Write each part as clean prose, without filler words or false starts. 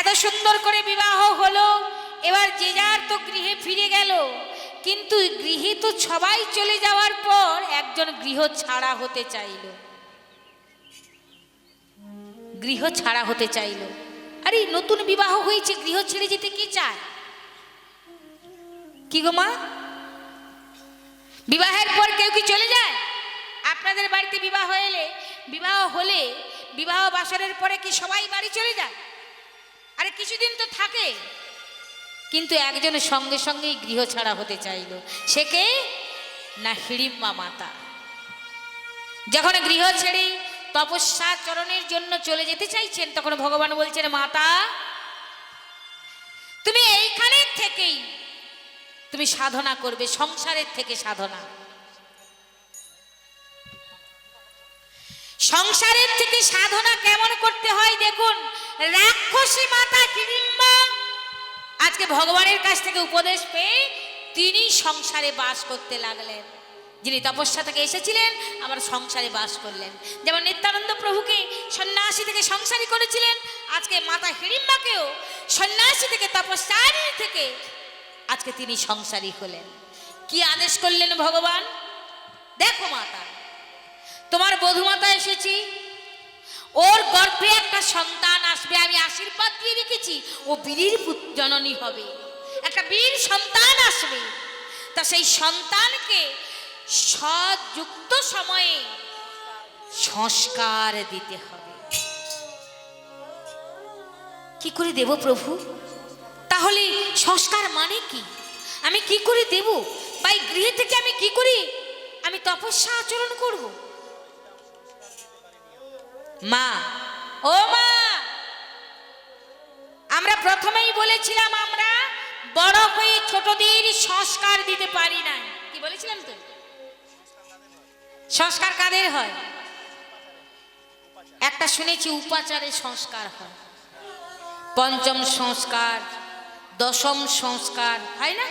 এত সুন্দর করে বিবাহ হলো, এবার যে যার তো গৃহে ফিরে গেল। কিন্তু গৃহে তো সবাই চলে যাওয়ার পর একজন গৃহ ছাড়া হতে চাইল, গৃহ ছাড়া হতে চাইল। আরে নতুন বিবাহ হয়েছে, গৃহ ছেড়ে যেতে কে চায়? কি গো মা, বিবাহের পর কেউ কি চলে যায়? আপনাদের বাড়িতে বিবাহ এলে, বিবাহ হলে, বিবাহ বাসরের পরে কি সবাই বাড়ি চলে যায়? আরে কিছুদিন তো থাকে। কিন্তু একজনের সঙ্গে সঙ্গেই গৃহ ছাড়া হতে চাইল। সে কে? না হিড়িম্বা মাতা। যখন গৃহ ছেড়ে তপস্যা চরণের জন্য চলে যেতে চাইছেন, তখন ভগবান বলছেন, মাতা তুমি এইখানে থেকেই তুমি সাধনা করবে, সংসারের থেকে সাধনা। সংসারের থেকে সাধনা কেমন করতে হয় দেখুন। রাক্ষসী মাতা হিড়িম্বা আজকে ভগবানের কাছ থেকে উপদেশ পেয়ে তিনি সংসারে বাস করতে লাগলেন। যিনি তপস্যা থেকে এসেছিলেন আবার সংসারে বাস করলেন। যেমন নিত্যানন্দ প্রভুকে সন্ন্যাসী থেকে সংসারী করেছিলেন, আজকে মাতা হিড়িম্বাকেও সন্ন্যাসী থেকে, তপস্যারী থেকে আজকে তিনি সংসারী হলেন। কি আদেশ করলেন ভগবান? দেখো মাতা, তোমার বধূমাতা এসেছি, ওর গর্ভে একটা সন্তান আসবে, আমি আশীর্বাদ দিয়ে রেখেছি, ও বীরের জননী হবে, একটা বীর সন্তান আসবে। তা সেই সন্তানকে সযুক্ত সময়ে সংস্কার দিতে হবে। কি করে দেব প্রভু? তাহলে সংস্কার মানে কি? আমি কি করে দেব? ভাই গৃহে থেকে আমি কি করি আমি তপস্যা আচরণ করব? মা, ও মা, আমরা প্রথমেই বলেছিলাম আমরা বড় হয়ে ছোটদের সংস্কার দিতে পারি না। কি বলেছিলাম তো? সংস্কার কাদের হয়? একটা শুনেছি উপাচারে সংস্কার হয়, পঞ্চম সংস্কার, দশম সংস্কার হয় না?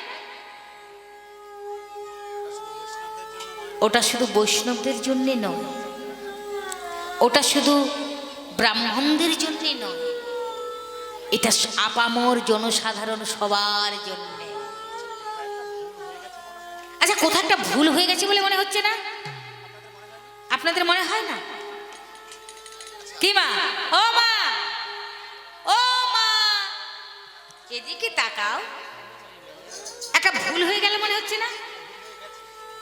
ওটা শুধু বৈষ্ণবদের জন্য নয়, ওটা শুধু ব্রাহ্মণদের জন্য নয়, এটা আপামর জনসাধারণ সবার জন্য। আচ্ছা, কোথাও একটা ভুল হয়ে গেছে বলে মনে হচ্ছে না? আপনাদের মনে হয় না? কি মা, ও মা, ও মা, এদিকে তাকাও। একটা ভুল হয়ে গেল মনে হচ্ছে না?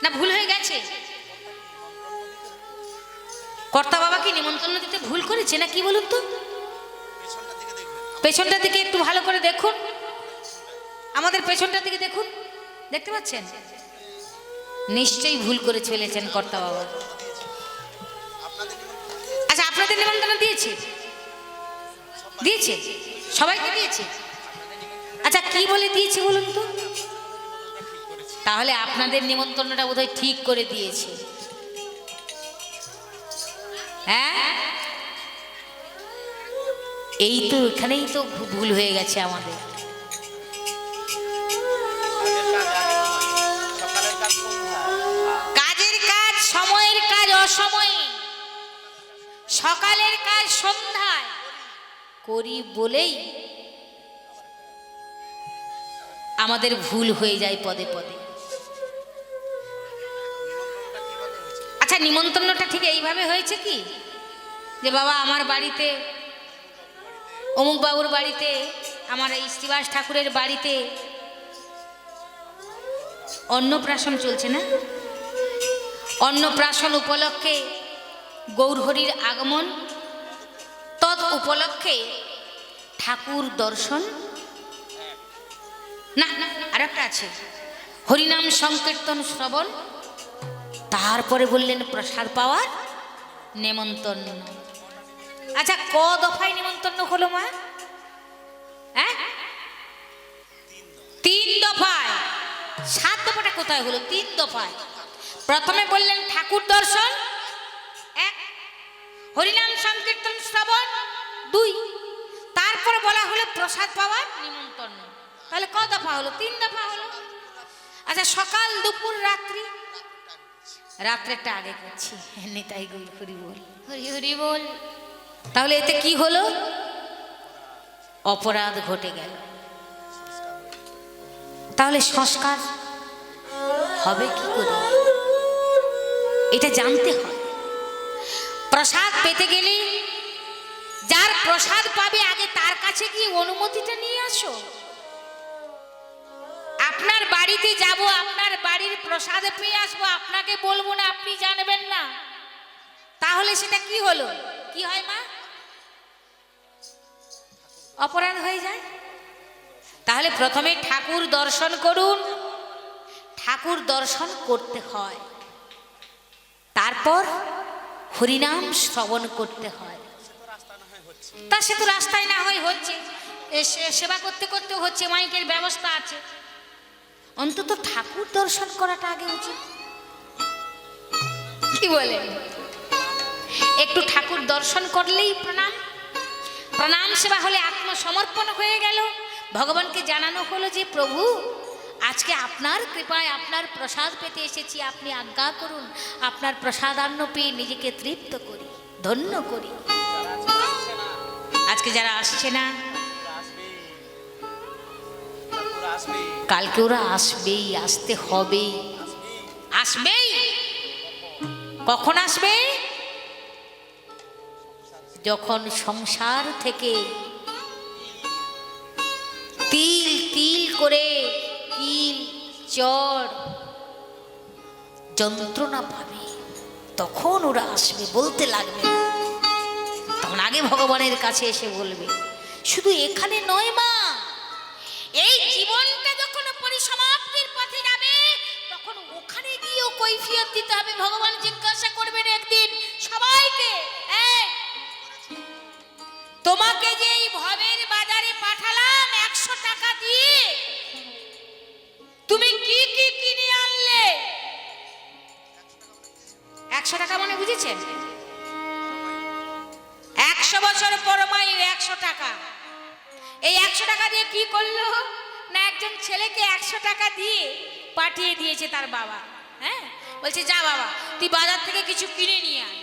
না ভুল হয়ে গেছে? কর্তা বাবা কি নিমন্ত্রণ দিতে ভুল করেছে না কি বলুন তো? পেছনটার দিকে একটু ভালো করে দেখুন, আমাদের পেছনটার দিকে দেখুন, দেখতে পাচ্ছেন? নিশ্চয়ই ভুল করে চলেছেন কর্তা বাবা। আচ্ছা, আপনাদের নিমন্ত্রণ দিয়েছে? দিয়েছে, সবাইকে দিয়েছে। আচ্ছা, কি বলে দিয়েছে বলুন তো? তাহলে আপনাদের নিমন্ত্রণটা বোধহয় ঠিক করে দিয়েছে। হ্যাঁ, এই তো এখানেই তো ভুল হয়ে গেছে আমাদের। কাজের কাজ সময়ের কাজ অসময়ে, সকালের কাজ সন্ধ্যায় করি বলেই আমাদের ভুল হয়ে যায় পদে পদে। আচ্ছা, নিমন্ত্রণটা ঠিক এইভাবে হয়েছে কি যে বাবা আমার বাড়িতে, অমুক বাবুর বাড়িতে, আমার এই শ্রীবাস ঠাকুরের বাড়িতে অন্নপ্রাশন চলছে না? অন্নপ্রাশন উপলক্ষে গৌরহরির আগমন, তদ উপলক্ষে ঠাকুর দর্শন, না না আর একটা আছে হরিনাম সংকীর্তন শ্রবণ, তারপরে বললেন প্রসাদ পাওয়ার নেমন্তন্ন। আচ্ছা, ক দফায় নিমন্ত্রণ হলো মা? হ্যাঁ, 3 দফায়। 7 দফাটা কোথায় হলো? 3 দফায়। প্রথমে বললেন ঠাকুর দর্শন 1, হরিনাম সংকীর্তন শ্রবণ 2, তারপরে বলা হলো প্রসাদ পাওয়ার নিমন্ত্রণ। তাহলে ক দফা হলো? 3 দফা হলো। আচ্ছা, সকাল দুপুর রাত্রি, রাত্রেরটা আগে করছি। নিতাই গৌর হরি বল, হরি হরি বল। তাহলে এতে কি হলো? অপরাধ ঘটে গেল, তাহলে সংস্কার হবে কি করে? এটা জানতে হয়। প্রসাদ পেতে গেলে যার প্রসাদ পাবে আগে তার কাছে গিয়ে অনুমতিটা নিয়ে আসো। আপনার বাড়িতে যাব, আপনার বাড়ির প্রসাদ পেয়ে আসবো, আপনাকে বলবো না, আপনি জানবেন না, তাহলে সেটা কি হলো? কি হয় মা? অপরাধ হয়ে যায়। তাহলে প্রথমে ঠাকুর দর্শন করুন। ঠাকুর দর্শন করতে হয়, তারপর হরিনাম শ্রবণ করতে হয়। তা সে তো রাস্তায় না হয় হচ্ছে, সেবা করতে করতে হচ্ছে, মাইকের ব্যবস্থা আছে, অন্তত ঠাকুর দর্শন করাটা আগে উচিত। কি বলেন? একটু ঠাকুর দর্শন করলেই প্রণাম, প্রণাম সেবা হলে আত্মসমর্পণ হয়ে গেল। ভগবানকে জানানো হলো যে প্রভু, আজকে আপনার কৃপায় আপনার প্রসাদ পেতে এসেছি, আপনি আজ্ঞা করুন, আপনার প্রসাদান্ন পেয়ে নিজেকে তৃপ্ত করি, ধন্য করি। আজকে যারা আসছে না, কালকে ওরা আসবেই, আসতে হবেই, আসবেই। কখন আসবে? যখন সংসার থেকে তিল তিল করে কিল চড় যন্ত্রণা পাবে, তখন ওরা আসবে, বলতে লাগবে না। তখন আগে ভগবানের কাছে এসে বলবে। শুধু এখানে নয় মা, এই জীবনটা যখন পরিসমাপ্তির পথে যাবে, তখন ওখানে গিয়েও কৈফিয়ত দিতে হবে। ভগবান জিজ্ঞাসা করবেন একদিন সবাইকে, তোমাকে যে এই ভবের বাজারে পাঠালাম 100 টাকা দিয়ে, তুমি কি কি কিনে আনলে? 100 টাকা মানে বুঝেছেন? 100 বছর পরমায়ু 100 টাকা। এই 100 টাকা দিয়ে কি করলো না, একজন ছেলেকে 100 টাকা দিয়ে পাঠিয়ে দিয়েছে তার বাবা। হ্যাঁ, বলছে যা বাবা তুই বাজার থেকে কিছু কিনে নিয়ে আয়।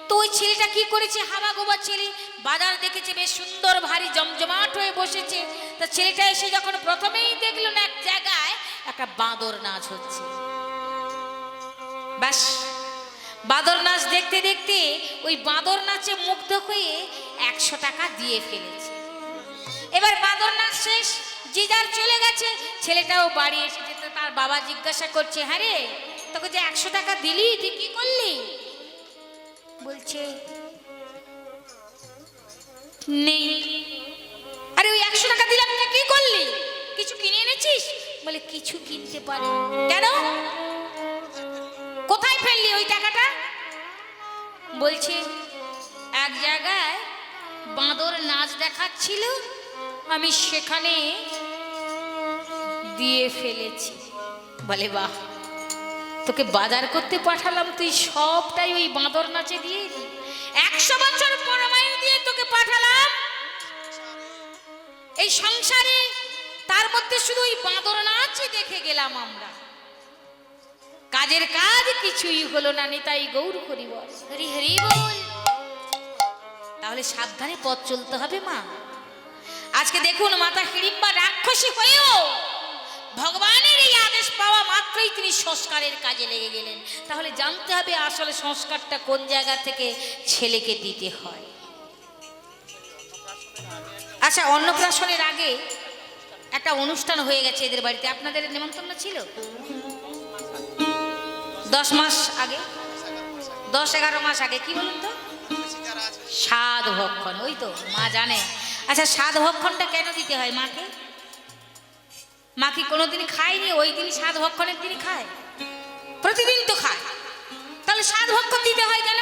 তো ওই ছেলেটা কি করেছে, হাবা গোবা ছেলে, বাজার দেখেছে বেশ সুন্দর ভারী জমজমাট হয়ে বসেছে। তা ছেলেটা এসে যখন প্রথমেই দেখলো না এক জায়গায় একটা বাঁদর নাচ হচ্ছে, ব্যাস বাঁদর নাচ দেখতে দেখতে ওই বাঁদর নাচে মুগ্ধ হয়ে 100 টাকা দিয়ে ফেলেছে। এবার বাঁদর নাচ শেষ, যে যার চলে গেছে, ছেলেটাও বাড়ি এসেছে। তো তার বাবা জিজ্ঞাসা করছে, হ্যাঁ রে, তোকে যে 100 টাকা দিলি তুই কি করলি? বলছে নেই। আরে ওই 100 টাকা দিলাম, তুই কি করলি? কিছু কিনে এনেছিস? বলে কিছু কিনতে পারি। কেন? কোথায় ফেললি ওই টাকাটা? বলছে এক জায়গায় বাঁদর নাচ দেখাচ্ছিল, আমি সেখানে দিয়ে ফেলেছি। বলে বাহ, তোকে বাজার করতে পাঠালাম, তুই সবটাই ওই বাঁদর নাচে দিয়ে এলি। 100 বছর পরমায়ু দিয়ে তোকে পাঠালাম এই সংসারে, তার মধ্যে শুধু ওই বাঁদর নাচই দেখে গেলাম আমরা, কাজের কাজ কিছুই হলো না। নিতাই গৌর হরি বল, হরি হরি বল। তাহলে সাবধানে পথ চলতে হবে মা। আজকে দেখুন মাতা হিড়িম্বা রাক্ষসী হয়েও ভগবানের এই আদেশ পাওয়া মাত্রই তিনি সংস্কারের কাজে লেগে গেলেন। তাহলে জানতে হবে আসলে সংস্কারটা কোন জায়গা থেকে ছেলেকে দিতে হয়। আচ্ছা, অন্নপ্রাশনের আগে একটা অনুষ্ঠান হয়ে গেছে এদের বাড়িতে, আপনাদের নেমন্তন্ন ছিল? 10 মাস আগে, 10-11 মাস আগে, কি বলুন তো, সাধ ভক্ষণ। ওই তো মা জানে। আচ্ছা, সাধ ভক্ষণটা কেন দিতে হয় মাকে? মা কি কোনোদিন খায়নি? ওই দিন সাধ ভক্ষণের দিন খায়? প্রতিদিন তো খায়, তাহলে সাধ ভক্ষণ দিতে হয় কেন?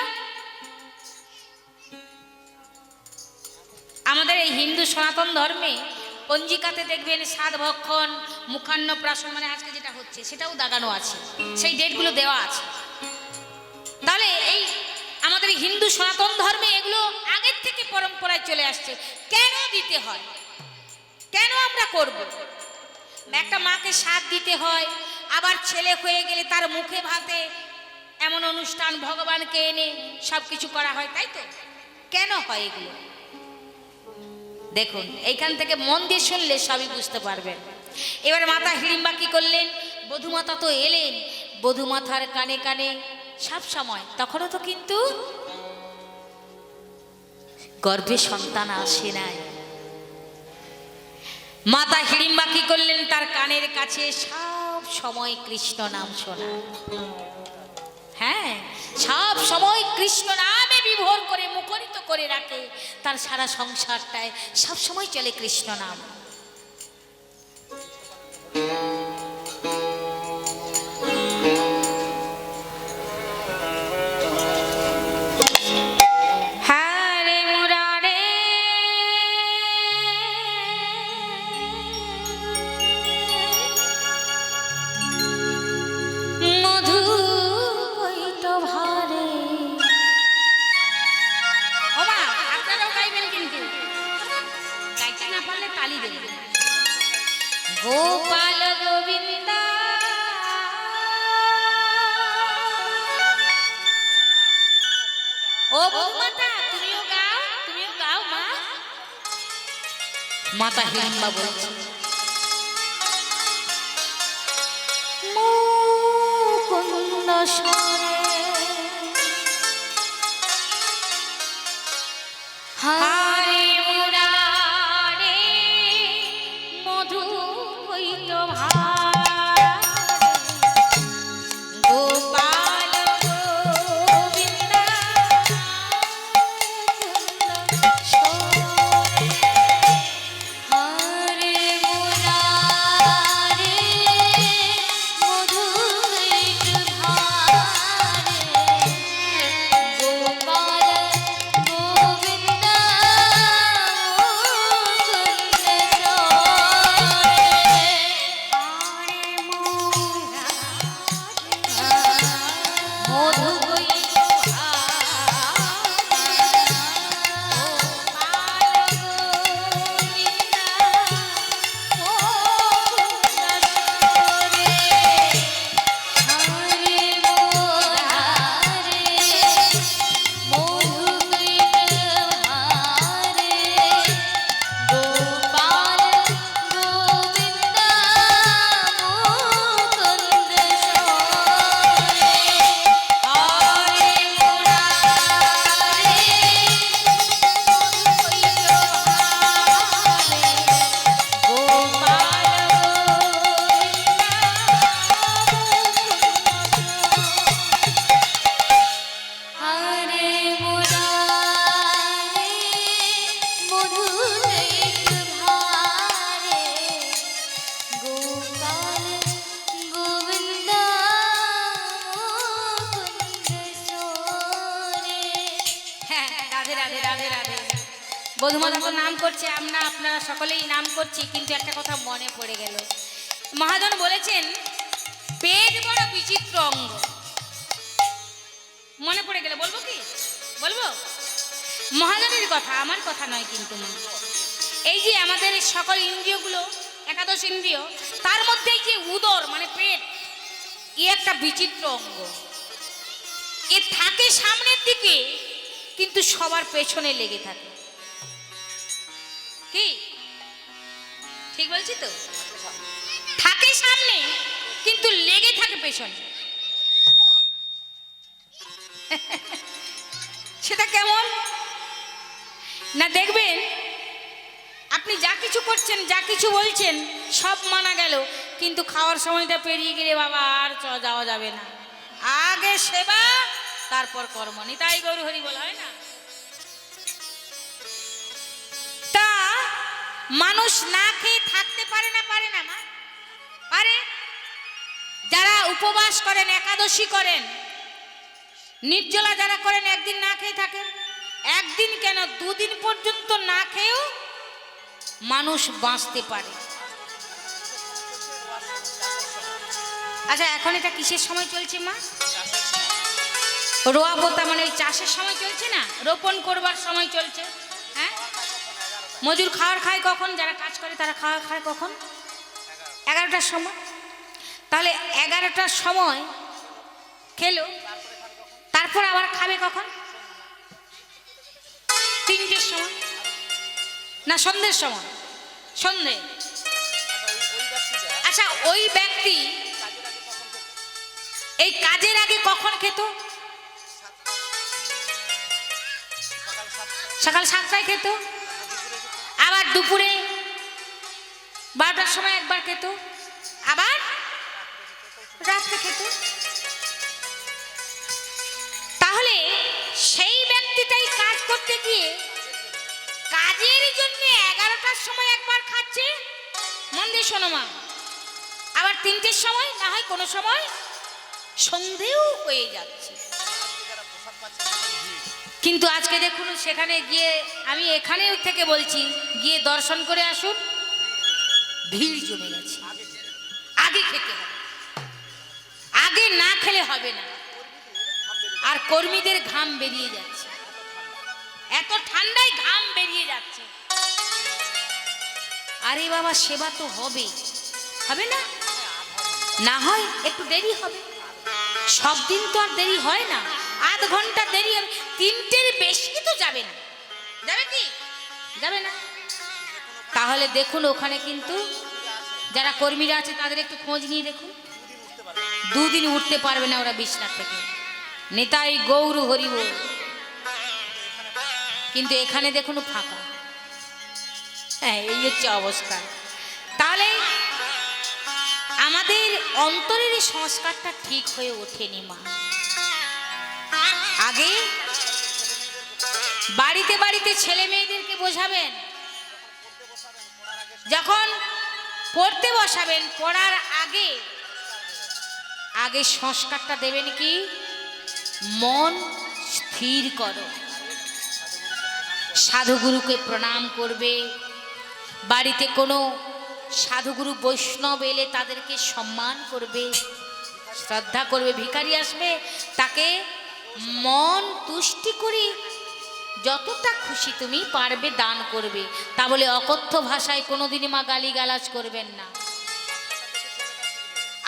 আমাদের এই হিন্দু সনাতন ধর্মে পঞ্জিকাতে দেখবেন সাধ ভক্ষণ, মুখান্নপ্রাশন, মানে আজকে যেটা হচ্ছে সেটাও দাগানো আছে, সেই ডেটগুলো দেওয়া আছে। তাহলে এই আমাদের হিন্দু সনাতন ধর্মে এগুলো আগের থেকে পরম্পরায় চলে আসছে। কেন দিতে হয়, কেন আমরা করব? একটা মাকে সাধ দিতে হয়, আবার ছেলে হয়ে গেলে তার মুখে ভাতে এমন অনুষ্ঠান ভগবানকে এনে সব কিছু করা হয়, তাই তো? কেন হয় এগুলো? দেখুন এইখান থেকে মন দিয়ে শুনলে সবই বুঝতে পারবেন। এবার মাতা হিড়িম্বা কি করলেন, বধূমাতা তো এলেন, বধূমাতার কানে কানে সব সময়, তখনও তো কিন্তু গর্ভে সন্তান আসে নাই। মাতা হিড়িম্বা কি করলেন, তার কানের কাছে সব সময় কৃষ্ণ নাম শোনা, হ্যাঁ সব সময় কৃষ্ণ নামে বিভোর করে মুখরিত করে রাখে, তার সারা সংসারটায় সব সময় চলে কৃষ্ণ নাম। গোপাল গোবিন্দ ও বধূমাতা, তুমিও গাও মা। মাতা হিড়িম্বা বলছে, মুকুন্দ স্বরে হারে মুরারে মধু হইত ভারে, গোপাল গোবিন্দ স্বরে হারে মুরারে মধু হইত ভারে, গোপাল গোবিন্দ মধু বধূমাতা তো নাম করছে, আপনারা সকলেই নাম করছি, কিন্তু একটা কথা মনে পড়ে গেল। মহাজন বলেছেন পেট বড় বিচিত্র অঙ্গ, মনে পড়ে গেল, বলবো কি বলবো? মহাজনের কথা, আমার কথা নয় কিন্তু মা। এই যে আমাদের সকল ইন্দ্রিয়গুলো, একাদশ ইন্দ্রিয়, তার মধ্যে এই যে উদর মানে পেট, এ একটা বিচিত্র অঙ্গ। এ থাকে সামনের দিকে কিন্তু সবার পেছনে লেগে থাকে। কি ঠিক বলছি তো? থাকে সামনে কিন্তু লেগে থাকে পেছনে। সেটা কেমন না দেখবেন, আপনি যা কিছু করছেন, যা কিছু বলছেন সব মানা গেল, কিন্তু খাওয়ার সময়টা পেরিয়ে গেলে বাবা আর যাওয়া যাবে না, আগে সেবা তারপর কর্ম। নিতাই গৌর হরি বলা হয় না? তা মানুষ না খেয়ে থাকতে পারে না মা? পারে। যারা উপবাস করেন, একাদশী করেন, নির্জলা যারা করেন, একদিন না খেয়ে থাকেন, একদিন কেন 2 দিন পর্যন্ত না খেয়েও মানুষ বাঁচতে পারে। আচ্ছা এখন এটা কিসের সময় চলছে মা? রোয়া পোতা মানে ওই চাষের সময় চলছে না, রোপণ করবার সময় চলছে। হ্যাঁ, মজুর খাওয়ার খায় কখন? যারা কাজ করে তারা খাওয়া খায় কখন? 11টার সময়। তাহলে 11টার সময় খেলো, তারপর আবার খাবে কখন? 3টের সময়। না সন্ধ্যের সময়, সন্ধ্যে। আচ্ছা ওই ব্যক্তি এই কাজের আগে কখন খেত? সকাল 7টায় খেত, আবার দুপুরে 12টার সময় একবার খেত, আবার রাত্রে খেত। তাহলে সেই ব্যক্তিটাই কাজ করতে গিয়ে কাজের জন্য 11টার সময় একবার খাচ্ছে, মন দিয়ে শোনো মা, আবার 3টের সময়, না হয় কোনো সময় সন্ধেও হয়ে যাচ্ছে। কিন্তু আজকে দেখুন সেখানে গিয়ে, আমি এখানে থেকে বলছি, গিয়ে দর্শন করে আসুন, ভিড় জমে গেছে। আগে খেতে হবে, আগে না খেলে হবে না। আর কর্মীদের ঘাম বেরিয়ে যাচ্ছে, এত ঠান্ডায় ঘাম বেরিয়ে যাচ্ছে। আরে বাবা সেবা তো হবে, হবে না? না হয় একটু দেরি হবে, সব দিন তো আর দেরি হয় না, আধ ঘন্টা দেরি হবে। 3টের বেশি তো যাবে না, যাবে কি? যাবে না। তাহলে দেখুন ওখানে কিন্তু যারা কর্মীরা আছে তাদের একটু খোঁজ নিয়ে দেখুন, 2 দিন উঠতে পারবে না ওরা বিছনা থেকে। নিতাই গৌর হরিব। কিন্তু এখানে দেখুন ফাঁকা। হ্যাঁ, এই হচ্ছে অবস্থা। তাহলে আমাদের অন্তরের সংস্কারটা ঠিক হয়ে ওঠেনি মা। আগে বাড়িতে বাড়িতে ছেলে মেয়েদেরকে বোঝাবেন, যখন পড়তে বসাবেন পড়ার আগে আগে সংস্কারটা দেবেন কি, মন স্থির করো, সাধুগুরুকে প্রণাম করবে। বাড়িতে কোনো সাধুগুরু বৈষ্ণব এলে তাদেরকে সম্মান করবে, শ্রদ্ধা করবে। ভিখারি আসবে তাকে মন তুষ্টি করে যতটা খুশি তুমি পারবে দান করবে। তা বলে অকথ্য ভাষায় কোনোদিনই মা গালিগালাজ করবেন না।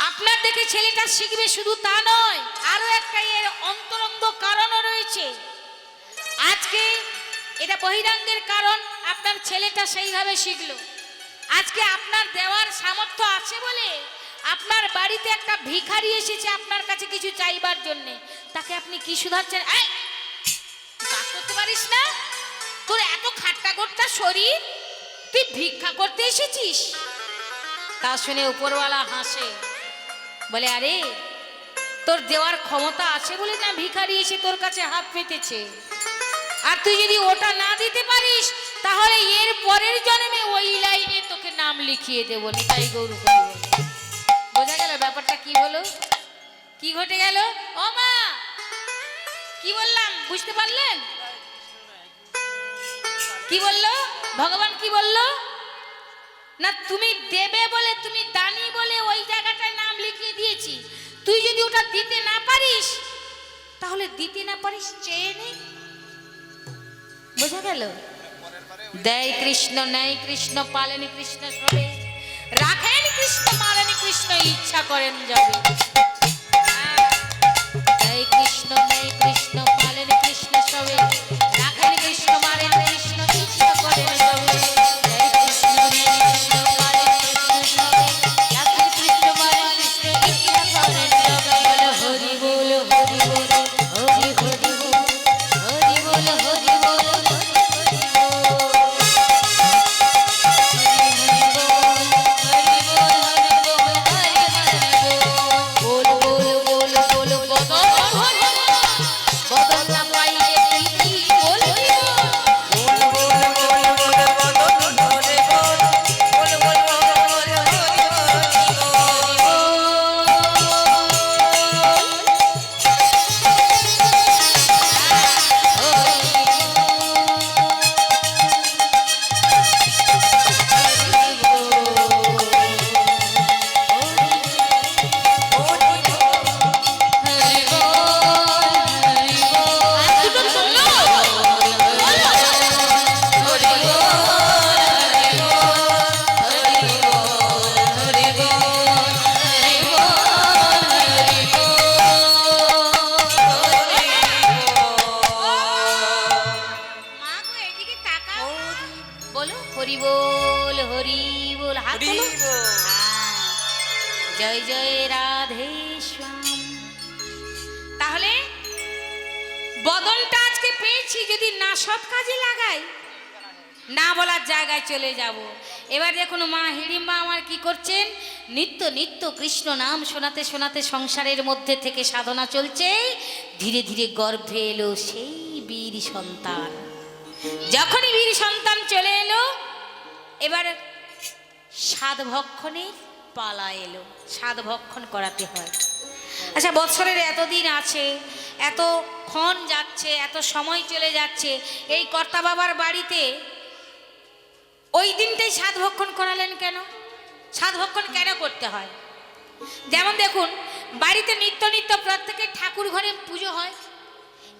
আপনার দেখে ছেলেটা শিখবে শুধু তা নয়, আরো একটা এর অন্তরঙ্গ কারণও রয়েছে। আজকে এটা বহিরাঙ্গের কারণ, আপনার ছেলেটা সেইভাবে শিখলো। আজকে আপনার দেওয়ার সামর্থ্য আছে বলে আপনার বাড়িতে একটা ভিখারি এসেছে আপনার কাছে কিছু চাইবার জন্য, তাকে আপনি কি শুধাচ্ছেন? এই কাজ করতে পারিস না, তোর এত খাট্টা গোট্টা শরীর, তুই ভিক্ষা করতে এসেছিস? তা শুনে উপরওয়ালা হাসে, বলে আরে তোর দেওয়ার ক্ষমতা আছে বলে না ভিখারি এসে তোর কাছে হাত পেতেছে। আর তুই যদি ওটা না দিতে পারিস তাহলে এর পরের জন্মে ওই লাইনে তোকে নাম লিখিয়ে দেবো। নিতাই গৌর হরিবল। বোঝা গেল ব্যাপারটা কি হলো, কি ঘটে গেল? ও মা কি বললাম বুঝতে পারলেন? কি বললো ভগবান? কি বললো না, তুমি দেবে বলে, তুমি দানি বলে ওই জায়গাটায় নাম লিখিয়ে দিয়েছি। তুই যদি ওটা দিতে না পারিস তাহলে দিতে না পারিস চেয়ে নে। বোঝা গেল? দেয় কৃষ্ণ, নেয় কৃষ্ণ, পালেন কৃষ্ণ সবে, রাখেন কৃষ্ণ, মারেন কৃষ্ণ, ইচ্ছা করেন যাবে। দেয় কৃষ্ণ, নেয় কৃষ্ণ, পালেন কৃষ্ণ সবে, রাখেন কৃষ্ণ, মারেন কৃষ্ণ, ইচ্ছা করেন যাবে। দেয় কৃষ্ণ, নেয় কৃষ্ণ, পালেন কৃষ্ণ সবে, রাখেন কৃষ্ণ, মারেন কৃষ্ণ, ইচ্ছা করেন যাবে। হরি বল, হরি বল, হরি হরি বল, হরি বল, হরি বল। বদল না পাইলে হরি বল হরি বল, হাত হরি তোলো। বল। হ্যাঁ, জয় জয় রাধে শ্যাম। তাহলে বদলটা আজকে পেয়েছি, যদি না সৎ কাজে লাগাই, না বলার জায়গায় চলে যাব। এবার দেখুন মা হিড়িম্বা আমার কি করছেন, নিত্য নিত্য কৃষ্ণ নাম শোনাতে শোনাতে সংসারের মধ্যে থেকে সাধনা চলছে। ধীরে ধীরে গর্ভে এলো সেই বীর সন্তান। যখনই বীর সন্তান চলে এলো, এবার সাত ভক্ষণের পালা এলো, সাত ভক্ষণ করাতে হয়। আচ্ছা, বছরের এতদিন আছে, এত ক্ষণ যাচ্ছে, এত সময় চলে যাচ্ছে, এই কর্তা বাবার বাড়িতে ওই দিনটাই সাত ভক্ষণ করালেন কেন? সাত ভক্ষণ কেন করতে হয়? যেমন দেখুন, বাড়িতে নিত্য নিত্য প্রত্যেকের ঠাকুর ঘরে পুজো হয়,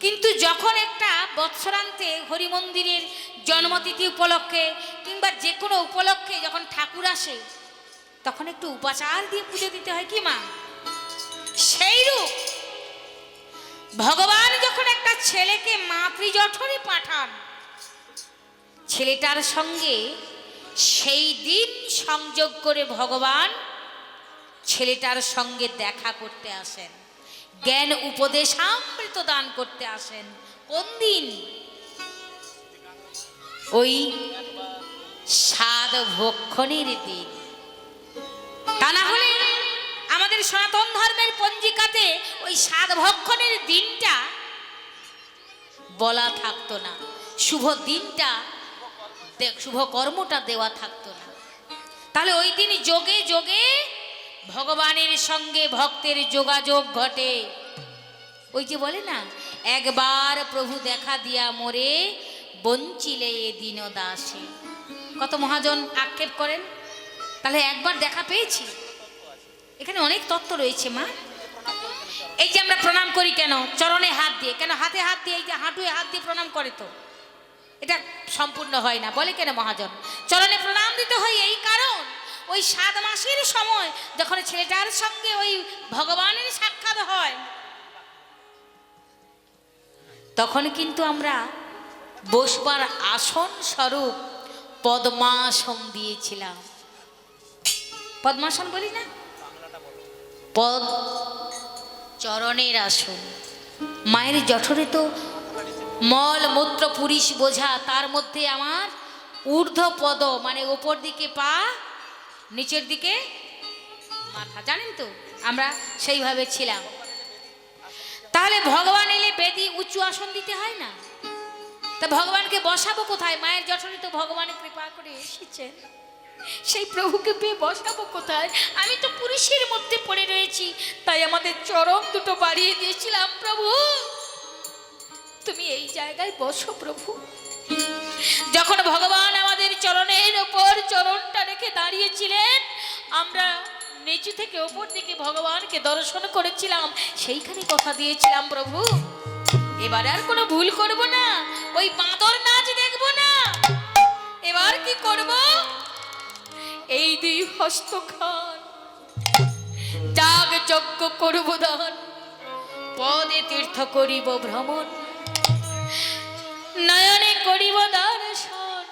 কিন্তু যখন একটা বৎসরান্তে হরি মন্দিরের জন্মতিথি উপলক্ষে কিংবা যে কোনো উপলক্ষে যখন ঠাকুর আসে, তখন একটু উপাচার দিয়ে পুজো দিতে হয় কি মা? সেইরূপ ভগবান যখন একটা ছেলেকে মাতৃজঠরে পাঠান, ছেলেটার সঙ্গে সেই দিন সংযোগ করে ভগবান ছেলেটার সঙ্গে দেখা করতে আসেন, জ্ঞান উপদেশামৃত দান করতে আসেন। কোন দিন? ওই সাত ভক্ষণের দিন। তা না হলে আমাদের সনাতন ধর্মের পঞ্জিকাতে ওই সাত ভক্ষণের দিনটা বলা থাকতো না, শুভ দিনটা, শুভ কর্মটা দেওয়া থাকতো না। তাহলে ওই দিন যোগে যোগে ভগবানের সঙ্গে ভক্তের যোগাযোগ ঘটে। ওই যে বলে না, একবার প্রভু দেখা দিয়া মোরে, বঞ্চিলে এ দিন দাসে। কত মহাজন আক্ষেপ করেন, তাহলে একবার দেখা পেয়েছি। এখানে অনেক তত্ত্ব রয়েছে মা। এই যে আমরা প্রণাম করি কেন? চরণে হাত দিয়ে, কেন হাতে হাত দিয়ে, এই যে হাঁটুয়ে হাত দিয়ে প্রণাম করে, তো এটা সম্পূর্ণ হয় না, বলে কেন মহাজন? চরণে প্রণাম দিতে হয় এই কারণ, ওই 7 মাসের সময় যখন ছেলেটার সঙ্গে ওই ভগবানের সাক্ষাৎ হয়, তখন কিন্তু আমরা বসবার আসন স্বরূপ পদ্মাসন দিয়েছিলাম। পদ্মাসন বলি না, পদ চরণের আসন। মায়ের জঠরে তো মল মূত্র পুরিশ বোঝা, তার মধ্যে আমার ঊর্ধ্ব পদ, মানে ওপর দিকে পা, নিচের দিকে মাথা, জানেন তো আমরা সেইভাবে ছিলাম। তাহলে ভগবান এলে বেদি উঁচু আসন দিতে হয় না? তা ভগবানকে বসাবো কোথায়? মায়ের জঠরে তো ভগবান কৃপা করে এসেছেন, সেই প্রভুকে পেয়ে বসাবো কোথায়? আমি তো পুরুষের মধ্যে পড়ে রয়েছি, তাই আমাদের চরণ দুটো বাড়িয়ে দিয়েছিলাম, প্রভু তুমি এই জায়গায় বসো প্রভু। যখন ভগবান আমাদের চরণের ওপর চরণটা রেখে দাঁড়িয়েছিলেন, আমরা নিচু থেকে ওপর দিকে ভগবানকে দর্শন করেছিলাম, সেইখানে কথা দিয়েছিলাম, প্রভু এবার আর কোনো ভুল করব না, ওই বাঁদর নাচ দেখব না। এবার কি করব? এই 2 হস্তখান যাগ যজ্ঞ করব দান, পদে তীর্থ করিব ভ্রমণ, নয়নে করিব দর্শন,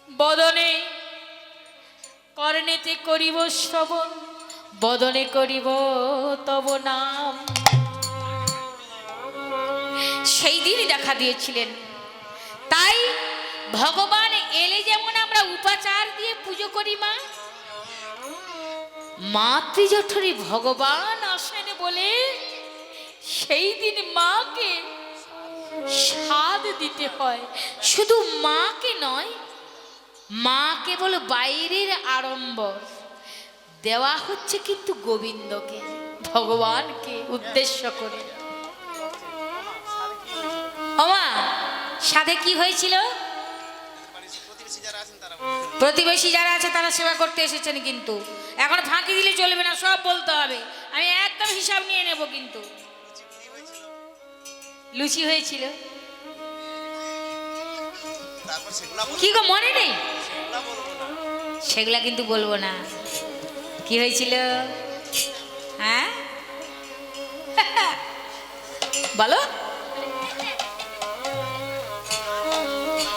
বদনে কর্ণেতে করিব শ্রবণ, বদনে করিব তব নাম। সেই দিন দেখা দিয়েছিলেন। তাই ভগবান এলে যেমন আমরা উপাচার দিয়ে পুজো করি মা, মাতৃজঠরে ভগবান আসেন বলে সেই দিন মাকে স্বাদ দিতে হয়। শুধু মাকে নয়, মা কেবল বাইরের আড়ম্বর দেওয়া হচ্ছে, কিন্তু গোবিন্দকে, ভগবানকে উদ্দেশ্য করে। ওমা, সাধে কি হয়েছিল? প্রতিবেশী যারা আছে তারা সেবা করতে এসেছেন, কিন্তু এখন ফাঁকি দিলে চলবে না, সব বলতে হবে। আমি একদম হিসাব নিয়ে নেব। কিন্তু লুচি হয়েছিল কি গো, মনে নেই? সেগুলা কিন্তু বলবো না। কি হয়েছিল? হ্যাঁ বলো।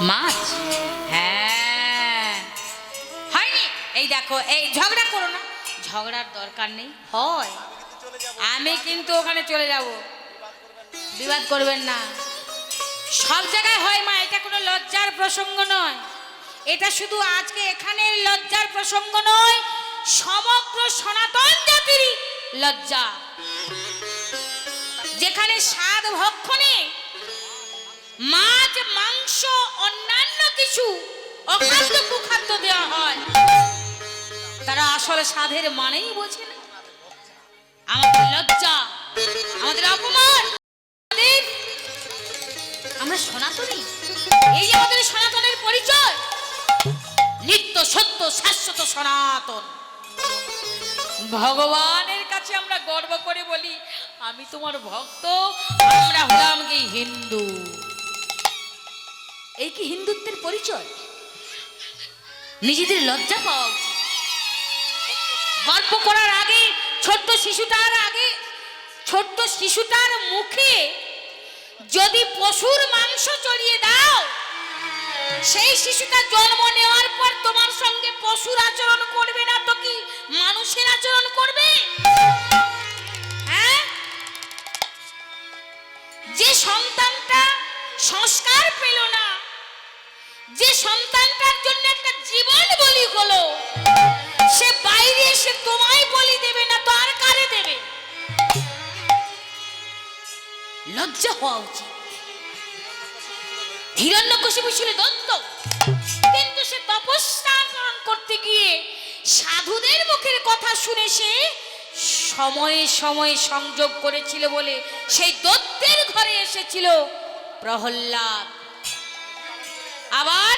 মাছ? হ্যাঁ, এই দেখো, এই ঝগড়া করো না, ঝগড়ার দরকার নেই। হয় আমি কিন্তু ওখানে চলে যাব, বিবাদ করবেন না। সব জায়গায় হয় মা, এটা কোনো লজ্জার প্রসঙ্গ নয়। এটা শুধু আজকে এখানের লজ্জার প্রসঙ্গ নয়, সমগ্র সনাতন জাতিরই লজ্জা। যেখানে স্বাদ ভক্ষণে মাছ মাংস অন্যান্য কিছু অখাদ্য কুখাদ্য দেওয়া হয়, তারা আসলে স্বাদের মানেই বোঝে না। আমাদের লজ্জা, আমাদের অপমান, আমরা সনাতনী, এই যে আমাদের সনাতনের পরিচয়, নিত্য সত্য শাশ্বত সনাতন। ভগবানের কাছে আমরা গর্ব করে বলি আমি তোমার ভক্ত, আমরা হলাম কি হিন্দু। এই কি হিন্দুত্বের পরিচয়? নিজেদের লজ্জা পাওয়া উচিত। গল্প করার আগে ছোট্ট শিশুটার মুখে যদি পশুর মাংস চড়িয়ে দাও, সেই শিশুটা জন্ম নেওয়ার পর তোমার সঙ্গে পশুর আচরণ করবে না তো কি মানুষের আচরণ করবে? হ্যাঁ, যে সন্তানটা সংস্কার পেল না, যে সন্তানটার জন্য একটা জীবন বলি হলো, সে বাইরে এসে তোমায় বলি দেবে না তো আর কারে দেবে? লজ্জা হওয়া উচিত। হিরণ্যকশিপু ছিল দত্ত, কিন্তু সে তপস্যা করতে গিয়ে সাধুদের মুখের কথা শুনে সে সময়ে সময়ে সংযোগ করেছিল বলে সেই দত্তের ঘরে এসেছিল প্রহ্লাদ। আবার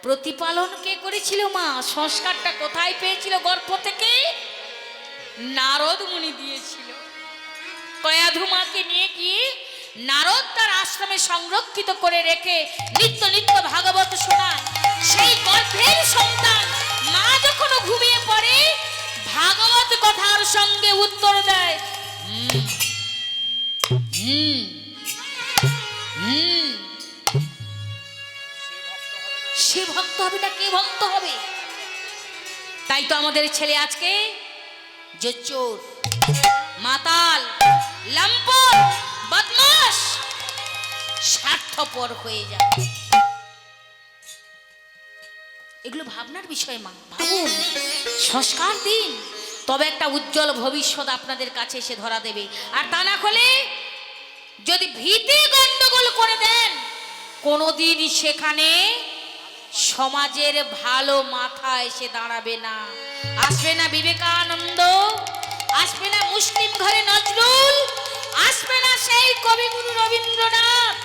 প্রতিপালন কে করেছিল মা? সংস্কারটা কোথায় পেয়েছিল? গর্ভ থেকে নারদ মুনি দিয়েছিল। কয়াধু মাকে নিয়ে গিয়ে নারদ তার আশ্রমে সংরক্ষিত করে রেখে নিত্য নিত্য ভাগবত শোনায়। সেই গর্ভের সন্তান মা যখন ঘুমিয়ে পড়ে, ভাগবত কথার সঙ্গে উত্তর দেয় সে ভক্ত হবে না, কে ভক্ত হবে? তাই তো আমাদের ছেলে আজকে যে চোর, মাতাল, লম্পট, বদমাশ, স্বার্থপর হয়ে যায়। এগুলো ভাবনার বিষয় মা। ভাবুন, সংস্কার দিন, তবে একটা উজ্জ্বল ভবিষ্যৎ আপনাদের কাছে এসে ধরা দেবে। আর তা না হলে যদি ভীতি গন্ডগোল করে দেন, কোনোদিন সেখানে সমাজের ভালো মাথা এসে দাঁড়াবে না। আসবে না বিবেকানন্দ, আসবে না মুসলিম ঘরে নজরুল, আসবে না সেই কবিগুরু রবীন্দ্রনাথ,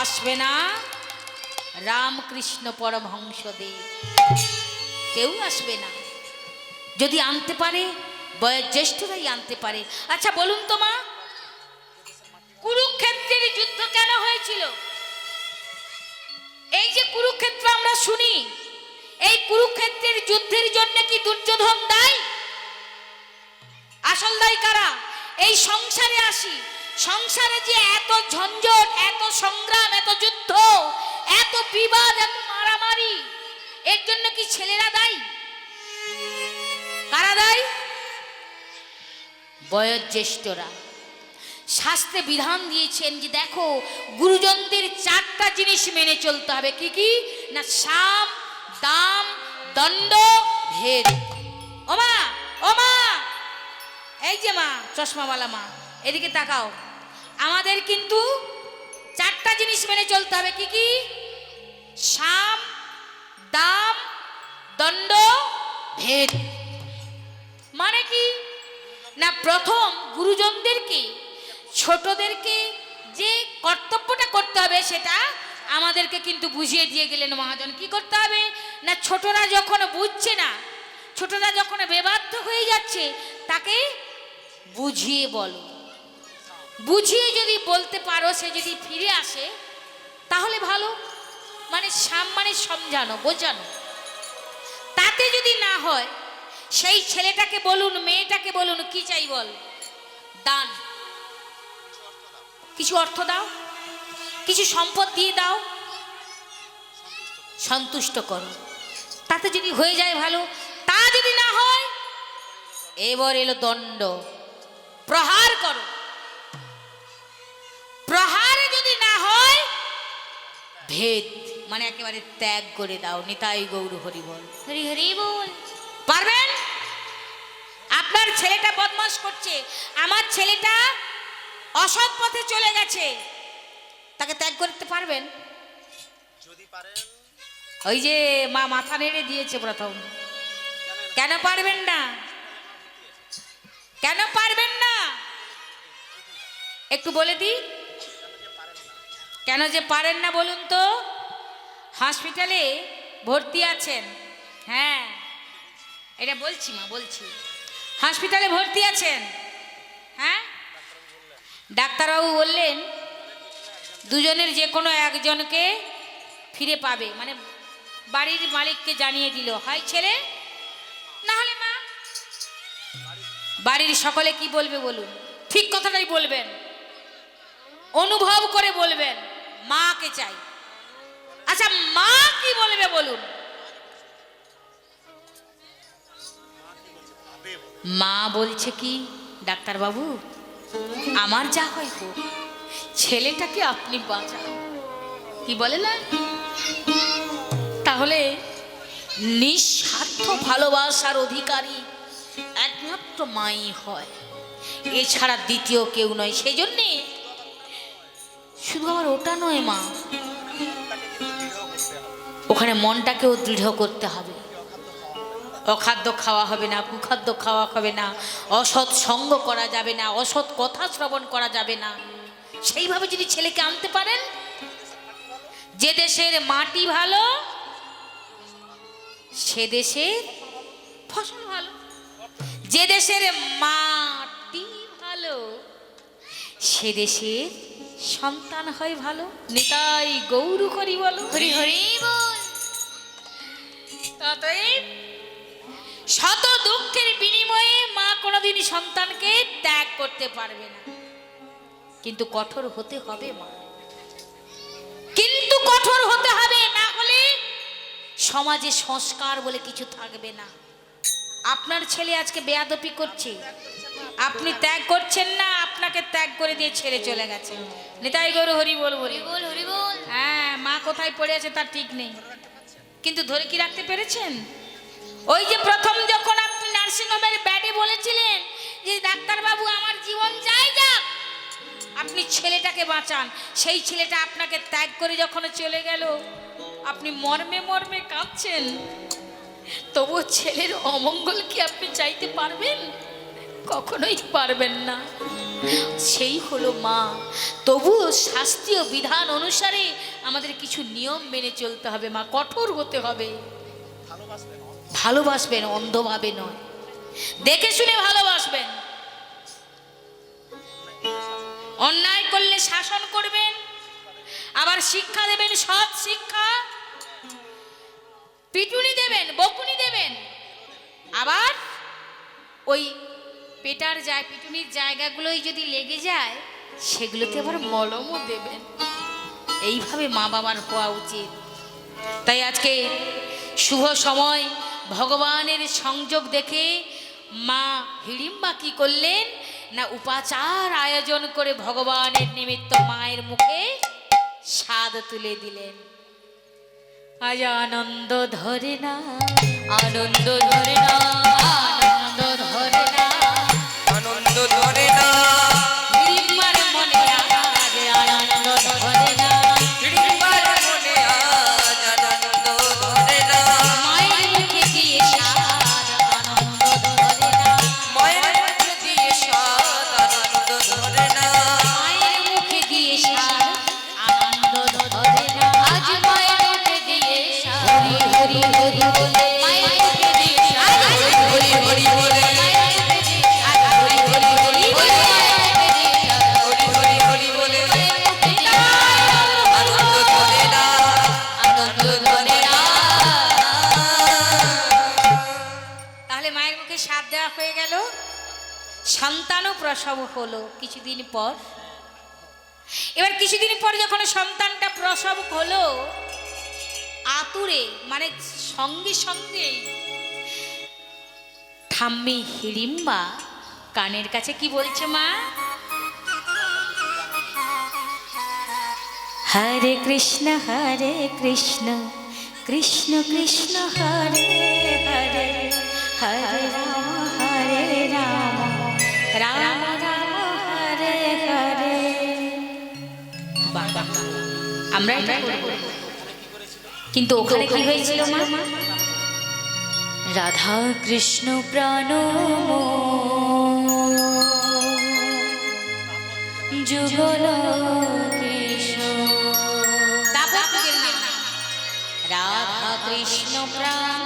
আসবে না রামকৃষ্ণ পরমহংসদেব, কেউ আসবে না। যদি আনতে পারে বয়োজ্যেষ্ঠরাই আনতে পারে। আচ্ছা বলুন তো মা, কুরুক্ষেত্রের যুদ্ধ কেন হয়েছিল? এই যে কুরুক্ষেত্র আমরা শুনি, এই কুরুক্ষেত্রের যুদ্ধের জন্য কি দুর্যোধন দায়ী? আসল দায়ী কারা? এই সংসারে আসি, সংসারে যে এত ঝঞ্ঝট, এত সংগ্রাম, এত যুদ্ধ, এত বিবাদ, এত মারামারি, এর জন্য কি ছেলেরা দায়ী? কারা দায়ী? বয়োজ্যেষ্ঠরা। শাস্ত্রে বিধান দিয়েছেন যে দেখো, গুরুজনদের 4টা জিনিস মেনে চলতে হবে। কি কি না? সাম, দাম, দণ্ড, ভেদ। ওমা ওমা, এই যে মা, চশমাওয়ালা মা, এদিকে তাকাও। আমাদের কিন্তু 4টা জিনিস মেনে চলতে হবে। কি কি? সাম, দাম, দণ্ড, ভেদ। মানে কি না, প্রথম গুরুজনদেরকে, ছোটদেরকে যে কর্তব্যটা করতে হবে সেটা আমাদেরকে কিন্তু বুঝিয়ে দিয়ে গেলেন মহাজন। কি করতে হবে না, ছোটরা যখন বুঝছে না, ছোটরা যখন বেবাধ্য হয়ে যাচ্ছে, তাকে বুঝিয়ে বলো। বুঝিয়ে যদি বলতে পারো, সে যদি ফিরে আসে তাহলে ভালো। মানে সামনে সমঝানো, বোঝানো। তাতে যদি না হয়, সেই ছেলেটাকে বলুন, মেয়েটাকে বলুন, কি চাই বল? দান, কিছু অর্থ দাও, কিছু সম্পদ দিয়ে দাও, সন্তুষ্ট করো। তাতে যদি হয়ে যায় ভালো, তা যদি না হয় এবার এলো দণ্ড, প্রহার করো। প্রহারে যদি না হয় ভেদ, মানে একেবারে ত্যাগ করে দাও। নিতাই গৌর হরি বল, হরি হরি বল। পারবেন? আপনার ছেলেটা বদমাশ করছে, আমার ছেলেটা অসৎ পথে চলে গেছে, তাকে ত্যাগ করতে পারবেন? যদি পারেন। ওই যে মা মাথা নেড়ে দিয়েছে প্রথম। কেন পারবেন না? কেন পারবেন না একটু বলে দিই। কেন যে পারেন না বলুন তো? হসপিটালে ভর্তি আছেন। হ্যাঁ, এটা বলছি মা, বলছি। হসপিটালে ভর্তি আছেন। হ্যাঁ, ডাক্তারবাবু বললেন দুজনের যে কোনো একজনকে ফিরে পাবে, মানে বাড়ির মালিককে জানিয়ে দিল, হয় ছেলে না হলে মা। বাড়ির সকলে কি বলবে বলুন? ঠিক কথাটাই বলবেন, অনুভব করে বলবেন, মাকে চাই। আচ্ছা, মা কি বলবে বলুন? মা বলছে কি, ডাক্তারবাবু আমার যা হয় হোক, ছেলেটাকে আপনি বাঁচান। কি বলে না? তাহলে নিঃস্বার্থ ভালোবাসার অধিকারী একমাত্র মাই হয়, এছাড়া দ্বিতীয় কেউ নয়। সেই জন্যে শুধু আমার ওটা নয় মা, ওখানে মনটাকেও দৃঢ় করতে হবে। অখাদ্য খাওয়া হবে না, কুখাদ্য খাওয়া হবে না, অসৎ সঙ্গ করা যাবে না, অসৎ কথা শ্রবণ করা যাবে না। সেইভাবে যদি ছেলেকে আনতে পারেন, যে দেশের মাটি ভালো সে দেশের ফসল ভালো, যে দেশের মাটি ভালো সে দেশের সন্তান হয় ভালো। নিতাই গৌর হরি বল, হরি হরি বল। অতএব শত দুঃখের বিনিময়ে মা কোনোদিন সন্তানকে ত্যাগ করতে পারবে না, কিন্তু কঠোর হতে হবে মা, কিন্তু কঠোর হতে হবে, না হলে সমাজে সংস্কার বলে কিছু থাকবে না। আপনার ছেলে আজকে বেয়াদপি করছে, আপনি ত্যাগ করছেন না, আপনাকে ত্যাগ করে দিয়ে ছেড়ে চলে গেছে। নিতাই গৌর হরি বল, হরি বল হরি বল। হ্যাঁ, মা কোথায় পড়ে আছে তার ঠিক নেই, কিন্তু ধরে কি রাখতে পেরেছেন? ওই যে প্রথম যখন আপনি নার্সিংহোমের ব্যাডে বলেছিলেন যে ডাক্তারবাবু আমার জীবন যাই যাক, আপনি ছেলেটাকে বাঁচান, সেই ছেলেটা আপনাকে ত্যাগ করে যখন চলে গেল, আপনি মর্মে মর্মে কাঁদছেন, তবু ছেলের অমঙ্গল কি আপনি চাইতে পারবেন? কখনোই পারবেন না। সেই হলো মা। তবুও শাস্ত্রীয় বিধান অনুসারে আমাদের কিছু নিয়ম মেনে চলতে হবে মা, কঠোর হতে হবে। ভালোবাসবেন, অন্ধভাবে নয়, দেখে শুনে ভালোবাসবেন। অন্যায় করলে শাসন করবেন, আবার শিক্ষা দেবেন, সৎ শিক্ষা। পিটুনি দেবেন, বকুনি দেবেন, আবার ওই পেটার যায় পিটুনির জায়গাগুলোই যদি লেগে যায় সেগুলোতে আবার মলমও দেবেন। এইভাবে মা বাবার হওয়া উচিত। তাই আজকে শুভ সময়, ভগবানের সংযোগ দেখে মা হিড়িম্বা কি করলেন না, উপাচার আয়োজন করে ভগবানের নিমিত্ত মায়ের মুখে স্বাদ তুলে দিলেন। আজ আনন্দ ধরে না, আনন্দ ধরে না, আনন্দ ধরে না, আনন্দ ধরে না, হিড়িম্বার মনে আজ আনন্দ ধরে না, হিড়িম্বার মনে আজ আনন্দ ধরে না, মায়ের মুখে দিয়ে স্বাদ আনন্দ ধরে না, মায়ের মুখে দিয়ে স্বাদ আনন্দ ধরে না, মায়ের মুখে দিয়ে স্বাদ আনন্দ ধরে না। আজ মায়ের মুখে দিয়ে স্বাদ হরি হরি হরি বলে, মায়ের মুখে দিয়ে স্বাদ হরি হরি বলে, মায়ের মুখে দিয়ে স্বাদ হরি হরি হরি বলে, হরি হরি হরি বলে, আনন্দ ধরে না, আনন্দ ধরে না। তাহলে মায়ের মুখে স্বাদ দেওয়া হয়ে গেল, সন্তানও প্রসব হলো কিছুদিন পর। এবার কিছুদিন পর যখন সন্তানটা প্রসব হলো, আতুরে মানে সঙ্গে সঙ্গে ঠাম্মি হিড়িম্বা কানের কাছে কি বলছে মা? হরে কৃষ্ণ কৃষ্ণ কৃষ্ণ হরে হরে হরে রাম রাম রাম হরে হরে। বাবা আমরা এটা করব, কিন্তু ওখানে কি হয়েছিল মা? রাধা কৃষ্ণ প্রাণ যুগল রাধা কৃষ্ণ প্রাণ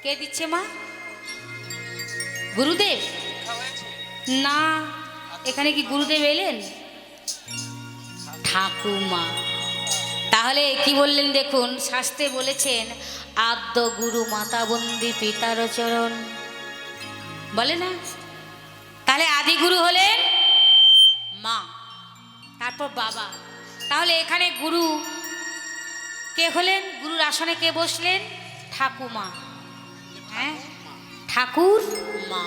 কে দিচ্ছে মা? গুরুদেব? না, এখানে কি গুরুদেব এলেন? ঠাকুমা। তাহলে কি বললেন দেখুন, শাস্ত্রে বলেছেন আদ্য গুরু মাতা বন্দি পিতার চরণ, বলে না? তাহলে আদি গুরু হলেন মা, তারপর বাবা। তাহলে এখানে গুরু কে হলেন? গুরুর আসনে কে বসলেন? ঠাকুমা। হ্যাঁ, ঠাকুর মা।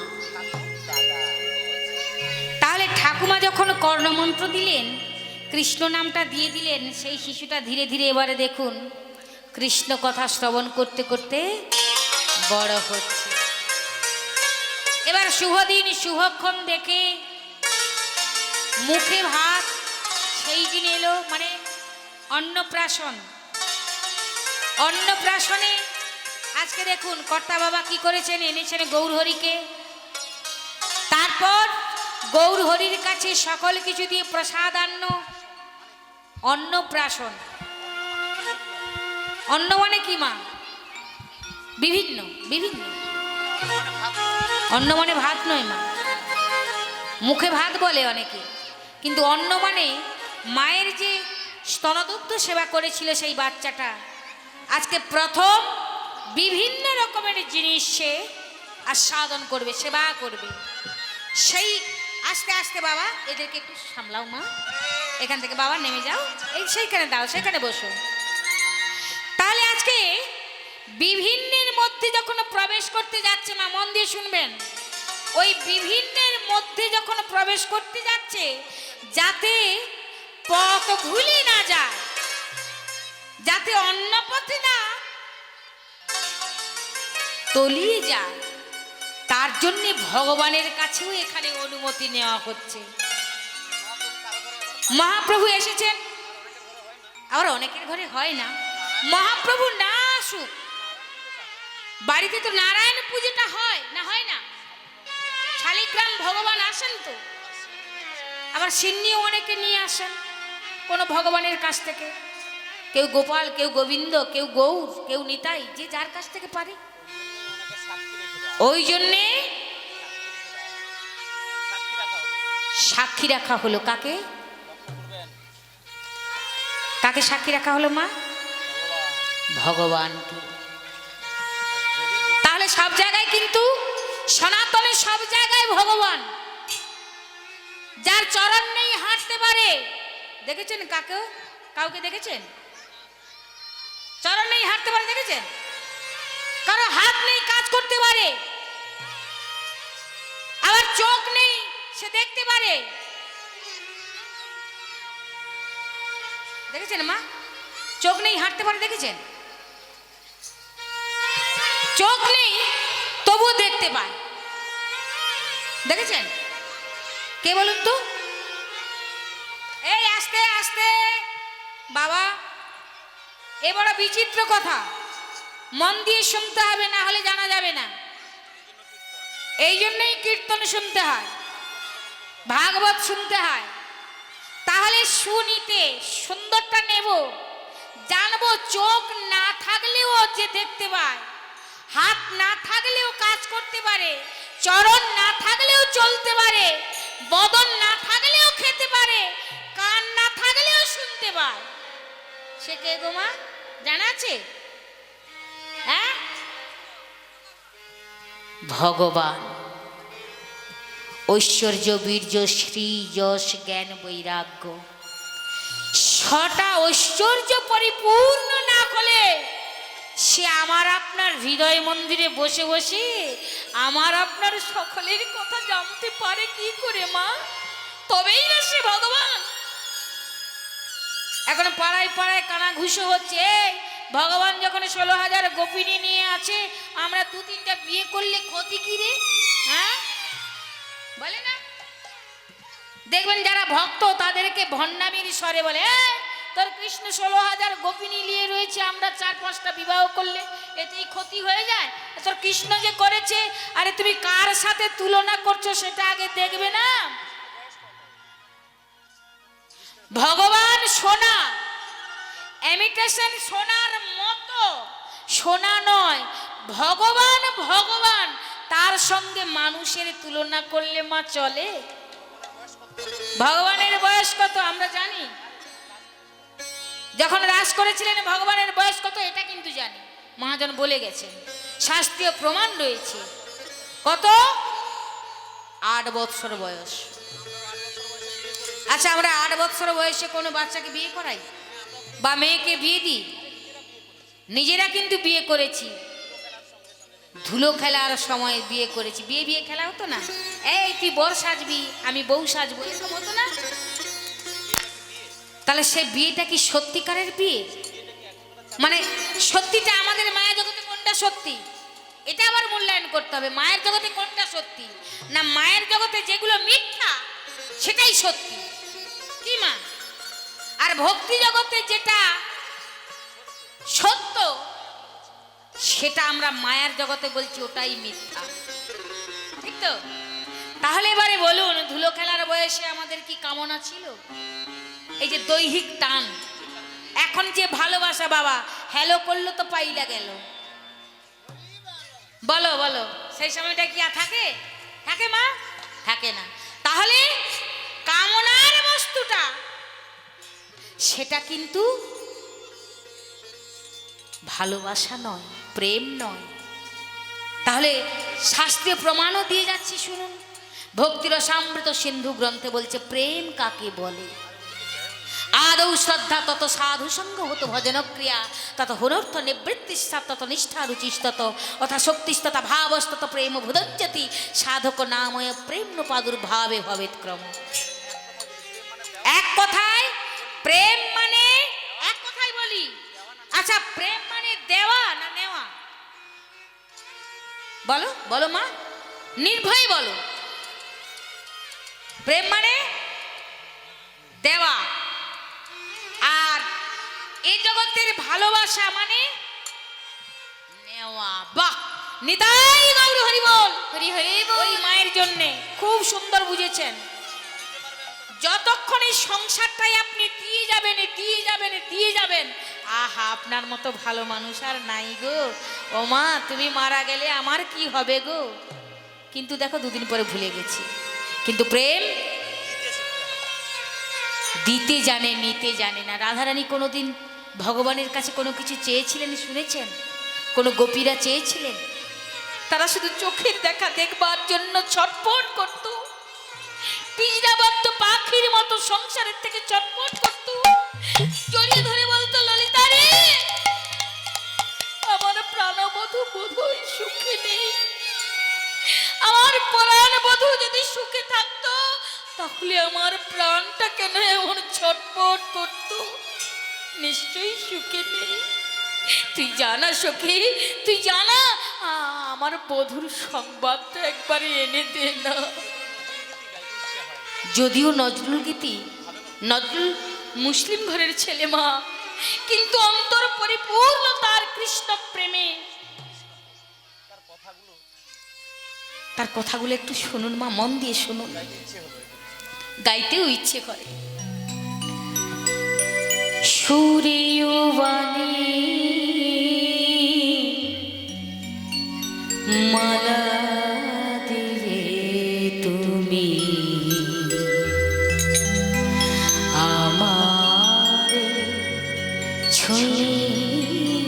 তাহলে ঠাকুমা যখন কর্ণমন্ত্র দিলেন, কৃষ্ণ নামটা দিয়ে দিলেন, সেই শিশুটা ধীরে ধীরে এবারে দেখুন কৃষ্ণ কথা শ্রবণ করতে করতে বড় হচ্ছে। এবার শুভ দিন শুভক্ষণ দেখে মুখে ভাত সেই দিন এলো, মানে অন্নপ্রাশন। অন্নপ্রাশনে আজকে দেখুন কর্তা বাবা কি করেছেন, এনেছেন গৌরহরিকে। তারপর গৌরহরির কাছে সকল কিছু দিয়ে প্রসাদান্ন, অন্নপ্রাশন। অন্ন মানে কি মা? বিভিন্ন বিভিন্ন। অন্ন মানে ভাত নয় মা, মুখে ভাত বলে অনেকে, কিন্তু অন্ন মানে মায়ের যে স্তনদুগ্ধ সেবা করেছিল সেই বাচ্চাটা আজকে প্রথম বিভিন্ন রকমের জিনিস সে আস্বাদন করবে, সেবা করবে। সেই আস্তে আস্তে বাবা এদেরকে একটু সামলাও মা, এখান থেকে বাবা নেমে যাও, এই সেইখানে দাও, সেখানে বসো। তাহলে আজকে বিভিন্নের মধ্যে যখন প্রবেশ করতে যাচ্ছে মা, মন দিয়ে শুনবেন, ওই বিভিন্নের মধ্যে যখন প্রবেশ করতে যাচ্ছে যাতে পথ ভুলে না যায়, যাতে অন্য পথে না তলিয়ে যায়, তার জন্য ভগবানের কাছেও এখানে অনুমতি নেওয়া হচ্ছে। মহাপ্রভু এসেছেন, আবার অনেকের ঘরে হয় না। মহাপ্রভু না আসুক, বাড়িতে তো নারায়ণ পুজোটা হয় না, হয় না? শালিগ্রাম ভগবান আসেন তো, আবার সিন্নিও অনেকে নিয়ে আসেন কোনো ভগবানের কাছ থেকে, কেউ গোপাল, কেউ গোবিন্দ, কেউ গৌর, কেউ নিতাই, যে যার কাছ থেকে পারে। ওই জন্যে সাক্ষী রাখা হলো। কাকে? কাকে সাক্ষী রাখা হলো মা? ভগবানকে। তাহলে সব জায়গায় কিন্তু সনাতনে সব জায়গায় ভগবান, যার চরণ নেই হাঁটতে পারে। দেখেছেন কাকে? কাউকে দেখেছেন চরণ নেই হাঁটতে পারে? দেখেছেন? কারো হাত নেই কাজ করতে পারে, আবার চোখ নেই সে দেখতে পারে। দেখেছেন মা? চোখ নেই হাঁটতে পারে, দেখেছেন? চোখ নেই তবু দেখতে পায়, দেখেছেন? কে বলুন তো? এই আস্তে আস্তে বাবা, এ বড় বিচিত্র কথা, মন দিয়ে শুনতে হবে, না হলে জানা যাবে না। এই জন্যই কীর্তন শুনতে হয়, ভাগবত শুনতে হয়, তাহলে শুনিতে সুন্দরটা নেব, জানবো। চোখ না থাকলেও যে দেখতে পায়, হাত না থাকলেও কাজ করতে পারে, চরণ না থাকলেও চলতে পারে, বদন না থাকলেও খেতে পারে, কান না থাকলেও শুনতে পায়, সে কে গো মা? জানা আছে? হ্যাঁ, ভগবান। ঐশ্বর্য, বীর্য, শ্রী, যশ, জ্ঞান, বৈরাগ্য, ছটা ঐশ্বর্য পরিপূর্ণ না হলে সে আমার আপনার হৃদয় মন্দিরে বসে বসে আমার আপনার সকলের কথা জানতে পারে কি করে মা? তবেই না সে ভগবান। এখন পাড়ায় পাড়ায় কানাঘুষো হচ্ছে, ভগবান যখন 16,000 গোপিনী নিয়ে আছে, আমরা 2-3টা বিয়ে করলে ক্ষতি কি রে? হ্যাঁ, বলে না? দেখবেন যারা ভক্ত তাদেরকে ভণ্ডামির স্বরে বলে, তোর কৃষ্ণ 16,000 গোপিনী নিয়ে রয়েছে, আমরা 4-5টা বিবাহ করলে এতেই ক্ষতি হয়ে যায়। তোর কৃষ্ণ যে করেছে, আরে তুমি কার সাথে তুলনা করছো সেটা আগে দেখবে না। ভগবান সোনা, ইমিটেশন সোনার মতো সোনা নয়, ভগবান ভগবান, তার সঙ্গে মানুষের তুলনা করলে মা চলে? ভগবানের বয়স কত আমরা জানি, যখন রাজ করেছিলেন ভগবানের বয়স কত এটা কিন্তু জানি, মহাজন বলে গেছেন, শাস্ত্রীয় প্রমাণ রয়েছে। কত? 8 বৎসর বয়স। আচ্ছা, আমরা 8 বৎসর বয়সে কোনো বাচ্চাকে বিয়ে করাই বা মেয়েকে বিয়ে দিই? নিজেরা কিন্তু বিয়ে করেছি, ধুলো খেলার সময় বিয়ে করেছি। বিয়ে বিয়ে খেলা হতো না, এই তুই বর সাজবি আমি বউ সাজবো, এরকম হতো না? তাহলে সে বিয়েটা কি সত্যিকারের বিয়ে? মানে সত্যিটা আমাদের মায়া জগতে কোনটা সত্যি, এটা আবার মূল্যায়ন করতে হবে। মায়ের জগতে কোনটা সত্যি, না মায়ের জগতে যেগুলো মিথ্যা সেটাই সত্যি, কি মা? আর ভক্তি জগতে যেটা সত্য সেটা আমরা মায়ার জগতে বলছি ওটাই মিথ্যা, ঠিক তো? তাহলে এবারে বলুন, ধুলো খেলার বয়সে আমাদের কি কামনা ছিল? এই যে দৈহিক টান, এখন যে ভালোবাসা, বাবা হ্যালো করলো তো পাইলা গেল, বলো বলো, সেই সময়টা কি আর থাকে? থাকে মা? থাকে না। তাহলে কামনার বস্তুটা সেটা কিন্তু ভালোবাসা নয়, প্রেম নয়। তাহলে শাস্ত্রীয় প্রমাণও দিয়ে যাচ্ছি, শুনুন। ভক্তিরসামৃত সিন্ধু গ্রন্থে বলছে প্রেম কাকে বলে। আদৌ শ্রদ্ধা তত সাধু সঙ্গ হতো ভজন ক্রিয়া, তত হনর্থ নিবৃত্তিস্তা তত নিষ্ঠা রুচিস্তত অথা শক্তিস্তত ভাবস্তত প্রেম ভুদঞ্জতি সাধক নাময় প্রেম প্রাদুর্ভাবে ভবেৎ ক্রম। এক কথায় প্রেম মানে, এক কথায় বলি, আচ্ছা প্রেম মানে দেওয়া না নেওয়া? বলো বলো মা, নির্ভয়ে বলো। প্রেম মানে দেওয়া, আর এই জগতের ভালোবাসা মানে নেওয়া। বাহ, নিতাই গৌর হরি বল, হরি হরি বল। ওই মায়ের জন্যে খুব সুন্দর বুঝেছেন। যতক্ষণ এই সংসারটাই আপনি দিয়ে যাবেন দিয়ে যাবেন দিয়ে যাবেন, আহা আপনার মতো ভালো মানুষ আর নাই গো। ও মা, তুমি মারা গেলে আমার কি হবে গো? কিন্তু দেখো 2 দিন পরে ভুলে গেছি। কিন্তু প্রেম দিতে জানে, নিতে জানে না। রাধারানী কোনোদিন ভগবানের কাছে কোনো কিছু চেয়েছিলেন শুনেছেন? কোনো গোপীরা চেয়েছিলেন? তারা শুধু চোখের দেখা দেখবার জন্য ছটফট করত, পিঁজরাবদ্ধ পাখির মতো সংসারের থেকে ছটফট করত, জড়িয়ে ধরে বলতো, ললিতা রে, আমার প্রাণবধূ বোধহয় সুখে নেই, আমার প্রাণবধূ যদি সুখে থাকতো তাহলে আমার প্রাণটা কেন এমন ছটফট করত? নিশ্চয়ই সুখে নেই। তুই জানা সখী, তুই জানা, আমার বধূর সংবাদটা একবারে এনে দে না। যদিও নজরুল গীতি, নজরুল মুসলিম ঘরের ছেলে মা, কিন্তু অন্তর পরিপূর্ণ তার কৃষ্ণ প্রেমে। তার কথাগুলো একটু শুনুন মা, মন দিয়ে শুনুন, গাইতেও ইচ্ছে করে। সুরেয় বাণী মালা দিয়ে তুমি আমার ছুঁইয়াছিলে।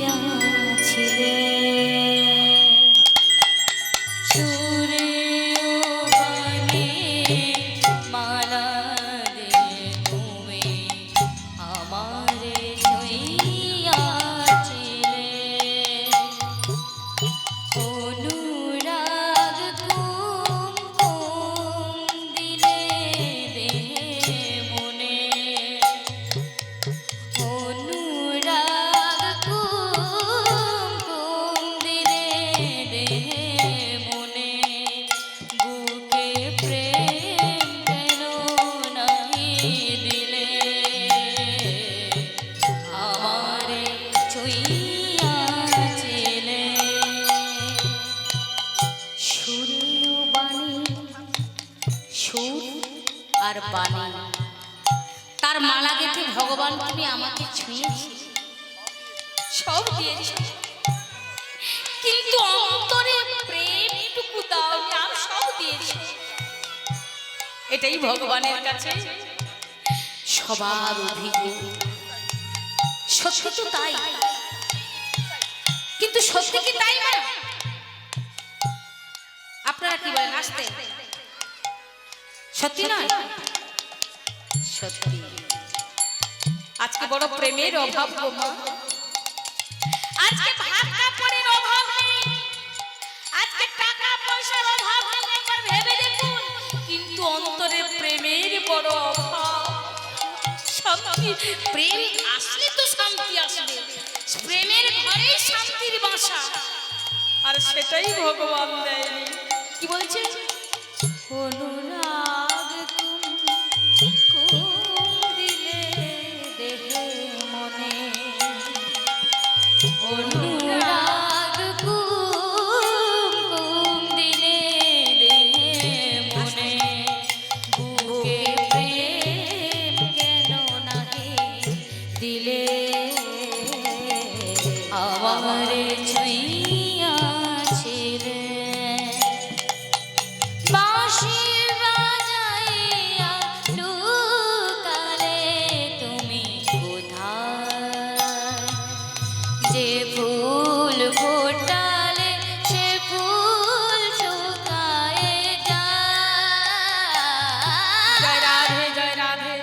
আর বাণী, তার মালা গেঁথে ভগবান তুমি আমাকে ছুঁয়েছি, সব দিয়েছি, কিন্তু এটাই ভগবানের কাছে সবার অভিজ্ঞ। সত্যি তো তাই, কিন্তু সত্যি কি তাই না? আপনারা কি বলেন? আসতে সত্যি নয়? সত্যি। আজকে বড় প্রেমের অভাব গো মা, আজকে ভাত কাপড়ের অভাব নেই, আজকে টাকা পয়সার অভাব নেই, একবার ভেবে দেখুন, কিন্তু অন্তরে প্রেমের বড় অভাব। শান্তি, প্রেম আসলে তো শান্তি আসবে, প্রেমের ঘরেই শান্তির বাসা, আর সেটাই ভগবান দেয়নি। কি বলছে? অনুরাগ দিলে দেহে মনে, অনুরাগ কুম দিলে দেহে মনে, বুকে প্রেম কেন নাহি দিলে, আমারে ছুঁইয়াছিলে, বাঁশি বাজাইয়া লুকালে তুমি কোথায়, যে ফুল ফোটালে সে ফুল শুকায়ে যায়। জয় রাধে, জয় রাধে।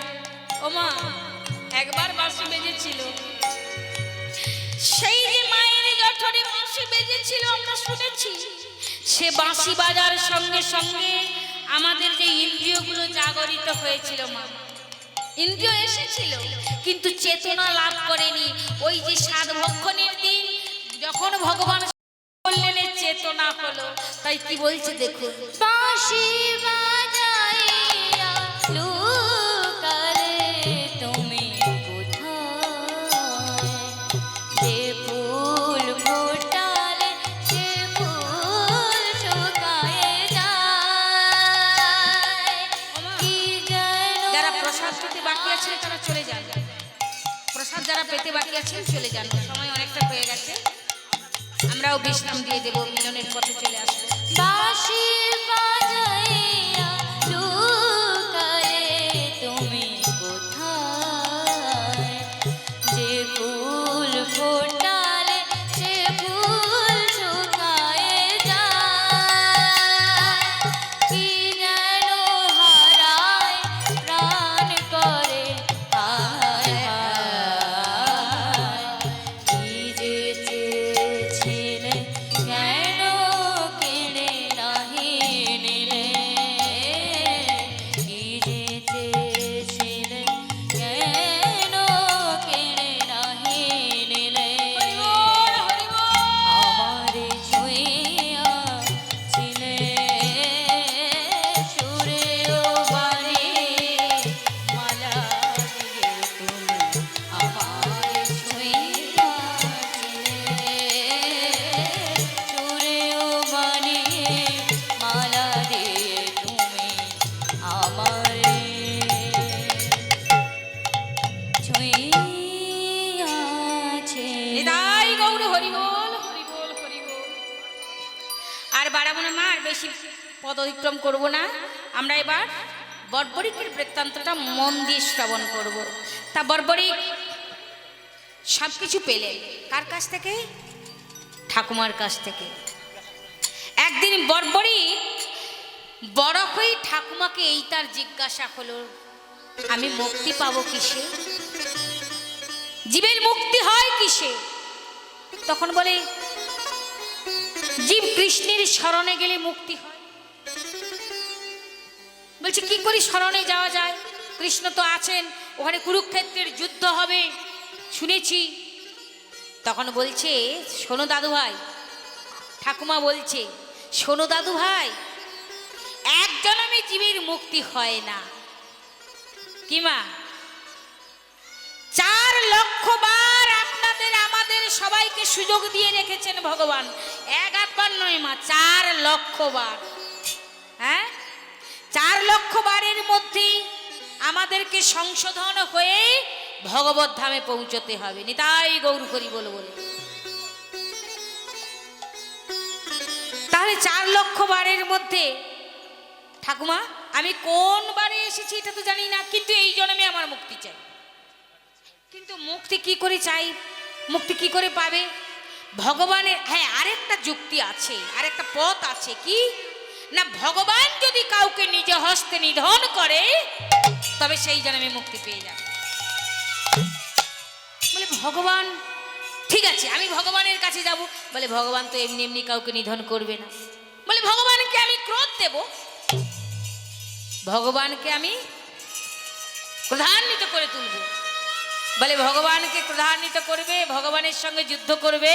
ওমা, একবার বাঁশি বেজেছিল, সেই যে মায়ের জঠরে বাঁশি বেজেছিল আমরা শুনেছি, সে বাঁশি বাজার সঙ্গে সঙ্গে আমাদের যে ইন্দ্রিয়গুলো জাগরিত হয়েছিল মা, ইন্দ্রিয় এসেছিল কিন্তু চেতনা লাভ করেনি। ওই যে সাত ভক্ষণের দিন যখন ভগবান বললেন চেতনা হলো, তাই কি বলছে দেখুন, বাঁশি বাজাইয়া লুকালে তুমি কোথায়, যে ফুল ফোটালে সে ফুল শুকায়ে যায়। কি যেন যারা প্রসাদ পেতে বাকি আছে তারা চলে যান, প্রসাদ যারা পেতে বাকি আছেন চলে যান, সময় অনেকটা হয়ে গেছে, আমরাও বিশ্রাম দিয়ে দেবো, মিলনের পথে চলে আসবো। বাঁশি বাজাইয়া লুকালে তুমি কোথায়, যে ফুল ফোটালে সে ফুল শুকায়ে যায়। কি যেন হারায় প্রাণ করে হায় হায়, কি যে চেয়েছিলে কেন কেড়ে নাহি নিলে, কি যে চেয়েছিলে কেন কেড়ে নাহি নিলে, আমারে ছুঁইয়াছিলে সুরে ও বাণী মালা দিয়ে তুমি, আমারে ছুঁইয়াছিলে সুরে ও বাণী মালা দিয়ে তুমি, আমারে ছুঁইয়াছিলে। নিতাই গৌর হরি বল, হরি বল, হরি বল। আর বাড়াবো না মা, আর বেশি পদ অতিক্রম করবো না, আমরা এবার বর্বরিকের বৃত্তান্তটা মন দিয়ে শ্রবণ করব। তা বর্বরিক সব কিছু পেলেন কার কাছ থেকে? ঠাকুমার কাছ থেকে। একদিন বর্বরিক বড় হয়ে ঠাকুমাকে এই তার জিজ্ঞাসা হলো, আমি মুক্তি পাবো কিসে, জীবের মুক্তি হয় কিসে? তখন বলে, জীব কৃষ্ণের শরণে গেলে মুক্তি হয়। বলছে কি করে শরণে যাওয়া যায়? কৃষ্ণ তো আছেন, ওখানে কুরুক্ষেত্রের যুদ্ধ হবে শুনেছি। তখন বলছে, শোনো দাদু ভাই, ঠাকুমা বলছে, শোনো দাদু ভাই, এক জন্মে জীবের মুক্তি হয় না। কি মা? 4 লক্ষ বার আপনাদের আমাদের সবাইকে সুযোগ দিয়ে রেখেছেন ভগবান, এক আধবার নয় মা, 4 লক্ষ বার। হ্যাঁ, 4 লক্ষ বারের মধ্যে আমাদেরকে সংশোধন হয়ে ভগবত ধামে পৌঁছতে হবে। নিতাই গৌর হরি বল বলে। তাহলে 4 লক্ষ বারের মধ্যে ঠাকুমা আমি কোন বারে এসেছি এটা তো জানি না, কিন্তু এই জন্মে আমার মুক্তি চাই। কিন্তু মুক্তি কি করে চাই, মুক্তি কি করে পাবে? ভগবানের, হ্যাঁ আরেকটা যুক্তি আছে, আরেকটা পথ আছে। কি না, ভগবান যদি কাউকে নিজে হস্তে নিধন করে তবে সেই জন্মে মুক্তি পেয়ে যাবে। বলে ভগবান, ঠিক আছে আমি ভগবানের কাছে যাব। বলে ভগবান তো এমনি এমনি কাউকে নিধন করবে না। বলে ভগবানকে আমি ক্রোধ দেব, ভগবানকে আমি ক্রোধান্বিত করে তুলব। বলে ভগবানকে ক্রোধান্বিত করবে, ভগবানের সঙ্গে যুদ্ধ করবে।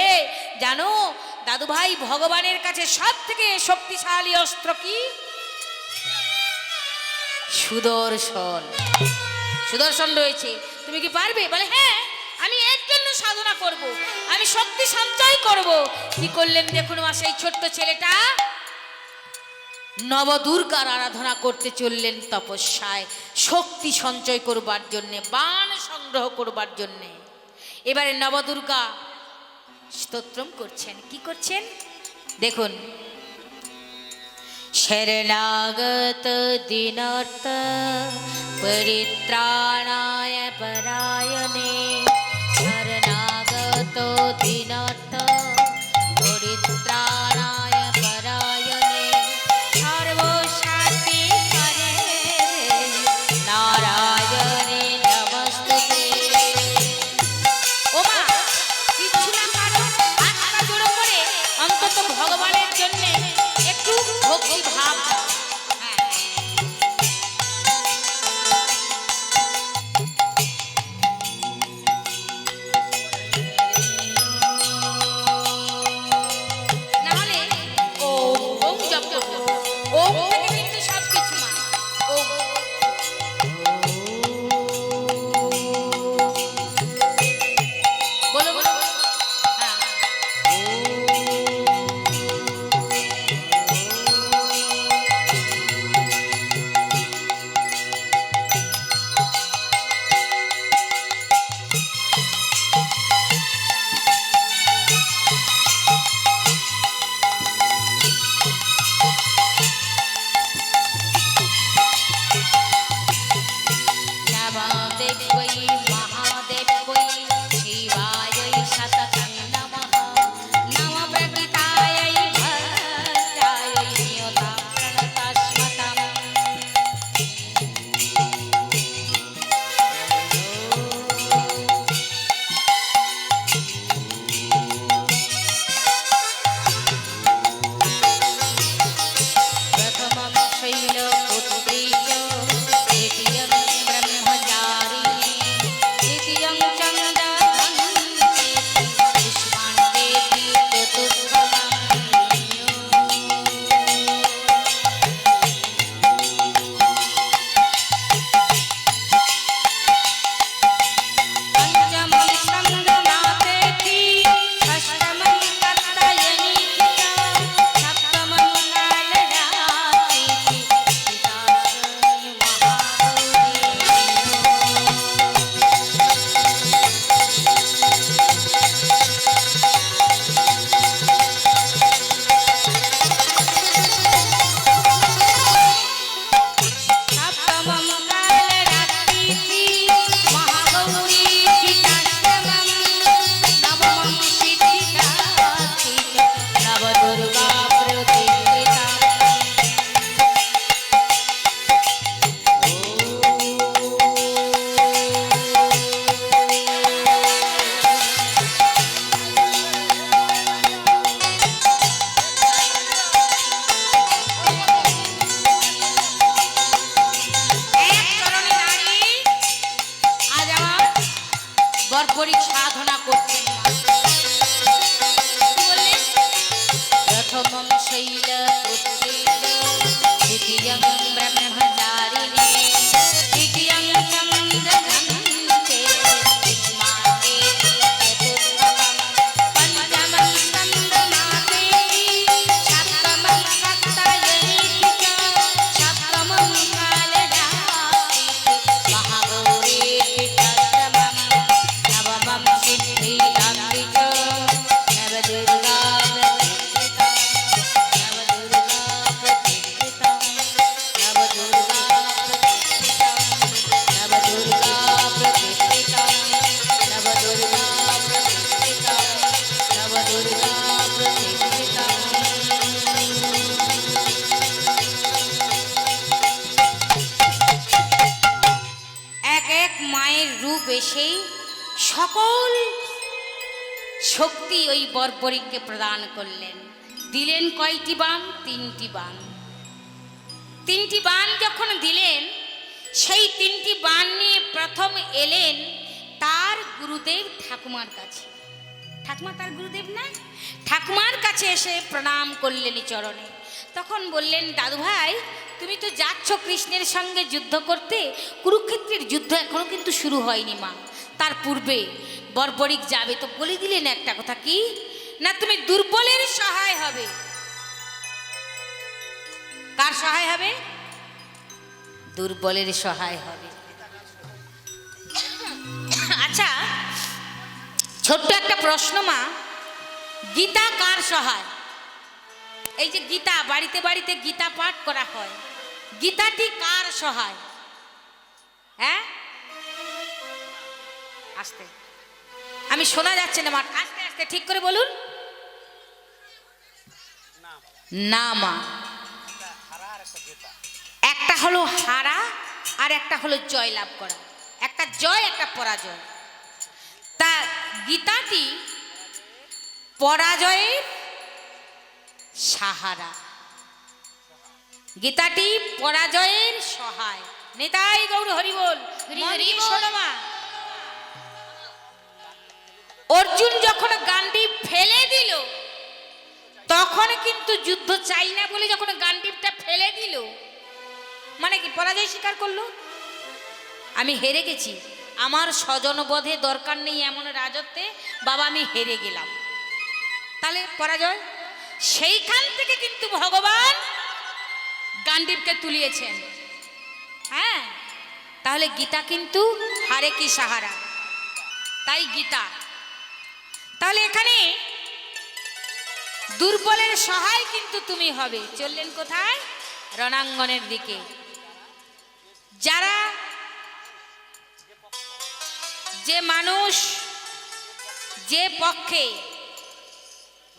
জানো দাদু ভাই, ভগবানের কাছে সব থেকে শক্তিশালী অস্ত্র কি? সুদর্শন। সুদর্শন রয়েছে, তুমি কি পারবে? বলে হ্যাঁ, আমি এর জন্য সাধনা করব, আমি শক্তি সঞ্চয় করব। কি করলেন দেখুন মা, সেই ছোট্ট ছেলেটা নবদুর্গার আরাধনা করতে চললেন তপস্যায়, শক্তি সঞ্চয় করবার জন্যে, বাণ সংগ্রহ করবার জন্যে। এবারে নবদুর্গা স্তোত্রম করছেন। কি করছেন দেখুন, শরণাগত দীনার্থ পরিত্রাণায় পরায়ণে, শরণাগত দীনার্থ পরিত্রাণায় পরায়ণে, সর্বশক্তি হরে নারায়ণে নমস্তুতে। ও মা, কিচ্ছু না পারো, হাত পা জোড়ো করে অন্তত ভগবানের জন্য একটু ভক্তি ভাব দাও। হ্যাঁ। নাহলে সেই সকল শক্তি ওই বর্বরিককে প্রদান করলেন। দিলেন কয়টি বাণ? 3টি বাণ। 3টি বাণ যখন দিলেন, সেই 3টি বাণ নিয়ে প্রথম এলেন তার গুরুদেব ঠাকুমার কাছে। ঠাকুমা তার গুরুদেব না, ঠাকুমার কাছে এসে প্রণাম করলেন চরণে। তখন বললেন, দাদু ভাই তুমি তো যাচ্ছ কৃষ্ণের সঙ্গে যুদ্ধ করতে, কুরুক্ষেত্রের যুদ্ধ এখনো কিন্তু শুরু হয়নি মা, তার পূর্বে বর্বরিক যাবে। তো বলে দিলেন একটা কথা, কি না তুমি দুর্বলের সহায় হবে। কার সহায় হবে? দুর্বলের সহায় হবে। আচ্ছা, ছোট্ট একটা প্রশ্ন মা, গীতা কার সহায়? এই যে গীতা, বাড়িতে বাড়িতে গীতা পাঠ করা হয়, গীতাটি কার সহায়? হ্যাঁ, আস্তে, আমি শোনা যাচ্ছে না মা, আস্তে আস্তে ঠিক করে বলুন। না মা, একটা হলো হারা আর একটা হলো জয় লাভ করা, একটা জয় একটা পরাজয়। তা গীতাটি পরাজয়ের সাহারা, গীতাটি পরাজয়ের সহায়। নিতাই গৌর হরি বল। শোনো মা, অর্জুন যখন গান্ডীব ফেলে দিল, তখন কিন্তু যুদ্ধ চাই না বলে যখন গান্ডীবটা ফেলে দিল, মানে কি পরাজয় স্বীকার করলো, আমি হেরে গেছি, আমার স্বজনবধে দরকার নেই এমন রাজত্বে, বাবা আমি হেরে গেলাম, তাহলে পরাজয়। সেইখান থেকে কিন্তু ভগবান গান্ডীবকে তুলিয়েছেন। হ্যাঁ, তাহলে গীতা কিন্তু হারে কি সাহারা, তাই গীতা। তাহলে এখানে দুর্বলের সহায় কিন্তু তুমি হবে। চললেন কোথায়? রণাঙ্গনের দিকে। যারা, যে মানুষ যে পক্ষে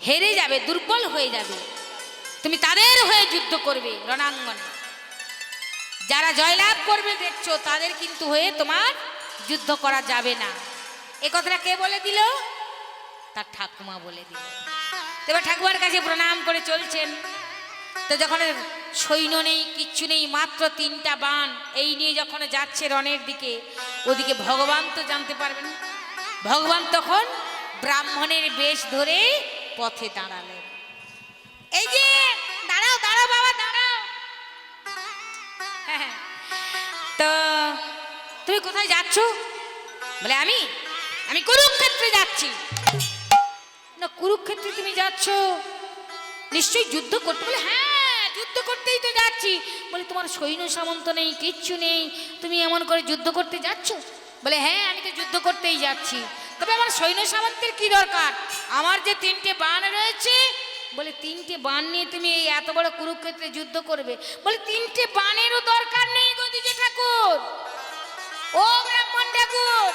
হেরে যাবে, দুর্বল হয়ে যাবে, তুমি তাদের হয়ে যুদ্ধ করবে রণাঙ্গনে। যারা জয়লাভ করবে দেখছো, তাদের কিন্তু হয়ে তোমার যুদ্ধ করা যাবে না। এ কথাটা কে বলে দিল? তার ঠাকুমা বলে দিল। এবার ঠাকুমার কাছে প্রণাম করে চলছেন। তো যখন সৈন্য নেই, কিচ্ছু নেই, মাত্র 3টা বাণ, এই নিয়ে যখন যাচ্ছে রণের দিকে, ওদিকে ভগবান তো জানতে পারবেন। ভগবান তখন ব্রাহ্মণের বেশ ধরে পথে দাঁড়ালেন। এই যে দাঁড়াও দাঁড়াও বাবা দাঁড়াও। হ্যাঁ, তো তুমি কোথায় যাচ্ছ? বলে আমি আমি কুরুক্ষেত্রে যাচ্ছি। না, কুরুক্ষেত্রে তুমি যাচ্ছ, নিশ্চয়ই যুদ্ধ করতে। বলে হ্যাঁ, যুদ্ধ করতেই তো যাচ্ছি। বলে তোমার সৈন্য সামন্ত নেই, কিচ্ছু নেই, তুমি এমন করে যুদ্ধ করতে যাচ্ছ? বলে হ্যাঁ, আমি তো যুদ্ধ করতেই যাচ্ছি, তবে আমার সৈন্য সামন্তের কি দরকার, আমার যে 3টে বাণ রয়েছে। বলে 3টে বাণ নিয়ে তুমি এই এত বড় কুরুক্ষেত্রে যুদ্ধ করবে? বলে 3টে বাণেরও দরকার নেই গো দ্বিজ ঠাকুর, ও ব্রাহ্মণ ঠাকুর,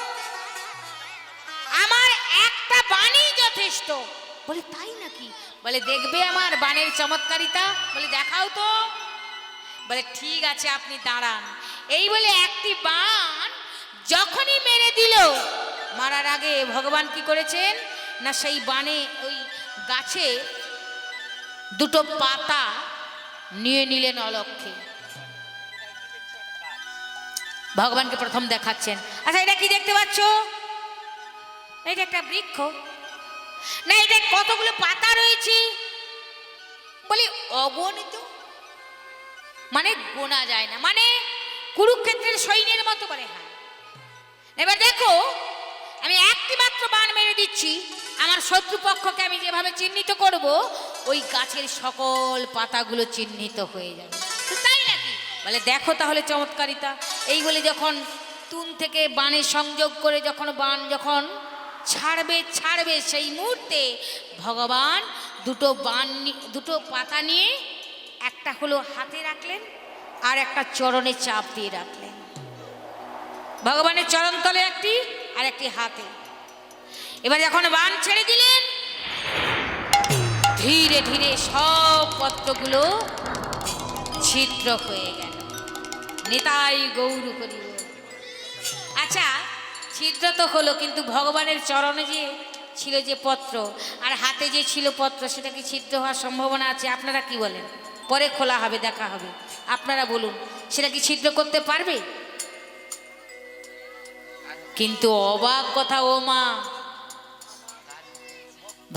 আমার একটা বাণই যথেষ্ট। বলে তাই নাকি? বলে দেখবে আমার বাণের চমৎকারিতা? বলে দেখাও তো। বলে ঠিক আছে, আপনি দাঁড়ান। এই বলে একটি বাণ যখনই মেরে দিল, মারার আগে ভগবান কি করেছেন না, সেই বাণে ওই গাছে 2টো পাতা নিয়ে নিলেন অলক্ষে। ভগবানকে প্রথম দেখাচ্ছেন। আচ্ছা, এটা কি দেখতে পাচ্ছ? এটা একটা বৃক্ষ না, এটা কতগুলো পাতা রয়েছে? বলি অগণিত, মানে গোনা যায় না, মানে কুরুক্ষেত্রের সৈন্যের মতো। বলে হ্যাঁ। এবার দেখো, আমি একটি মাত্র বাণ মেরে দিচ্ছি, আমার শত্রুপক্ষকে আমি যেভাবে চিহ্নিত করব, ওই গাছের সকল পাতাগুলো চিহ্নিত হয়ে যাবে। তাই নাকি? বলে দেখো তাহলে চমৎকারিতা। এই বলে যখন তুন থেকে বাণে সংযোগ করে যখন বাণ যখন ছাড়বে সেই মুহূর্তে ভগবান 2টো পাতা নিয়ে, একটা হলো হাতে রাখলেন আর একটা চরণে চাপ দিয়ে রাখলেন। ভগবানের চরণ তলে একটি আর একটি হাতে। এবার যখন বাণ ছেড়ে দিলেন, ধীরে ধীরে সব পত্রগুলো ছিদ্র হয়ে গেল। নিতাই গৌর হরি বল। আচ্ছা, ছিদ্র তো হলো, কিন্তু ভগবানের চরণে যে ছিল যে পত্র আর হাতে যে ছিল পত্র, সেটা কি ছিদ্র হওয়ার সম্ভাবনা আছে? আপনারা কি বলেন? পরে খোলা হবে, দেখা হবে, আপনারা বলুন, সেটা কি ছিদ্র করতে পারবে? কিন্তু অবাক কথা ও মা,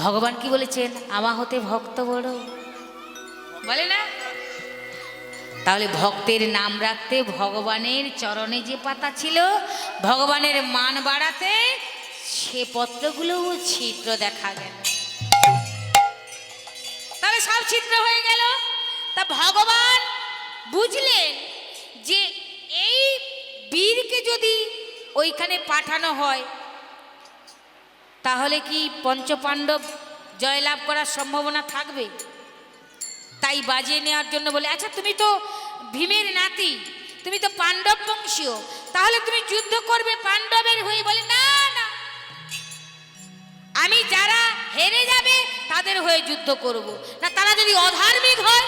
ভগবান কি বলেছেন? আমা হতে ভক্ত বড়, বলে না? তাহলে ভক্তের নাম রাখতে ভগবানের চরণে যে পাতা ছিল, ভগবানের মান বাড়াতে সে পত্রগুলো ছিদ্র দেখা গেল। তাহলে সব ছিদ্র হয়ে গেল। তা ভগবান বুঝলেন যে এই বীরকে যদি ওইখানে পাঠানো হয়, তাহলে কি পঞ্চপাণ্ডব জয়লাভ করার সম্ভাবনা থাকবে? তাই বাজিয়ে নেওয়ার জন্য বলে, আচ্ছা তুমি তো ভীমের নাতি, তুমি তো পাণ্ডব বংশীয়, তাহলে তুমি যুদ্ধ করবে পাণ্ডবের হয়ে? বলে না না, আমি যারা হেরে যাবে তাদের হয়ে যুদ্ধ করব না। তারা যদি অধার্মিক হয়,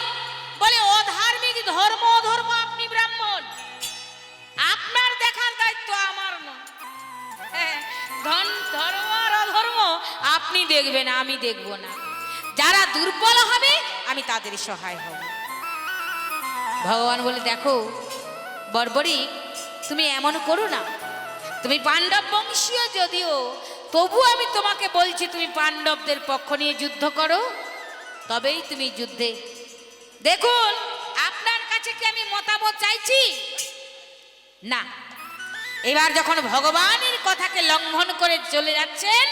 বলে অধার্মিক ধর্ম অধর্ম আপনি ব্রাহ্মণ, আপনার দেখার দায়িত্ব আমার নয়। হ্যাঁ, ধর্ম আর অধর্ম আপনি দেখবেন, আমি দেখব না। যারা দুর্বল হবে আমি তাদের সহায় হব। ভগবান বলে, দেখো বর্বরী, তুমি এমন করো না, তুমি পাণ্ডব বংশীয় যদিও, তবু আমি তোমাকে বলছি তুমি পাণ্ডবদের পক্ষ নিয়ে যুদ্ধ করো, তবেই তুমি যুদ্ধে। দেখুন, আপনার কাছে কি আমি মতামত চাইছি? না। এবার যখন ভগবানের কথাকে লঙ্ঘন করে চলে যাচ্ছেন,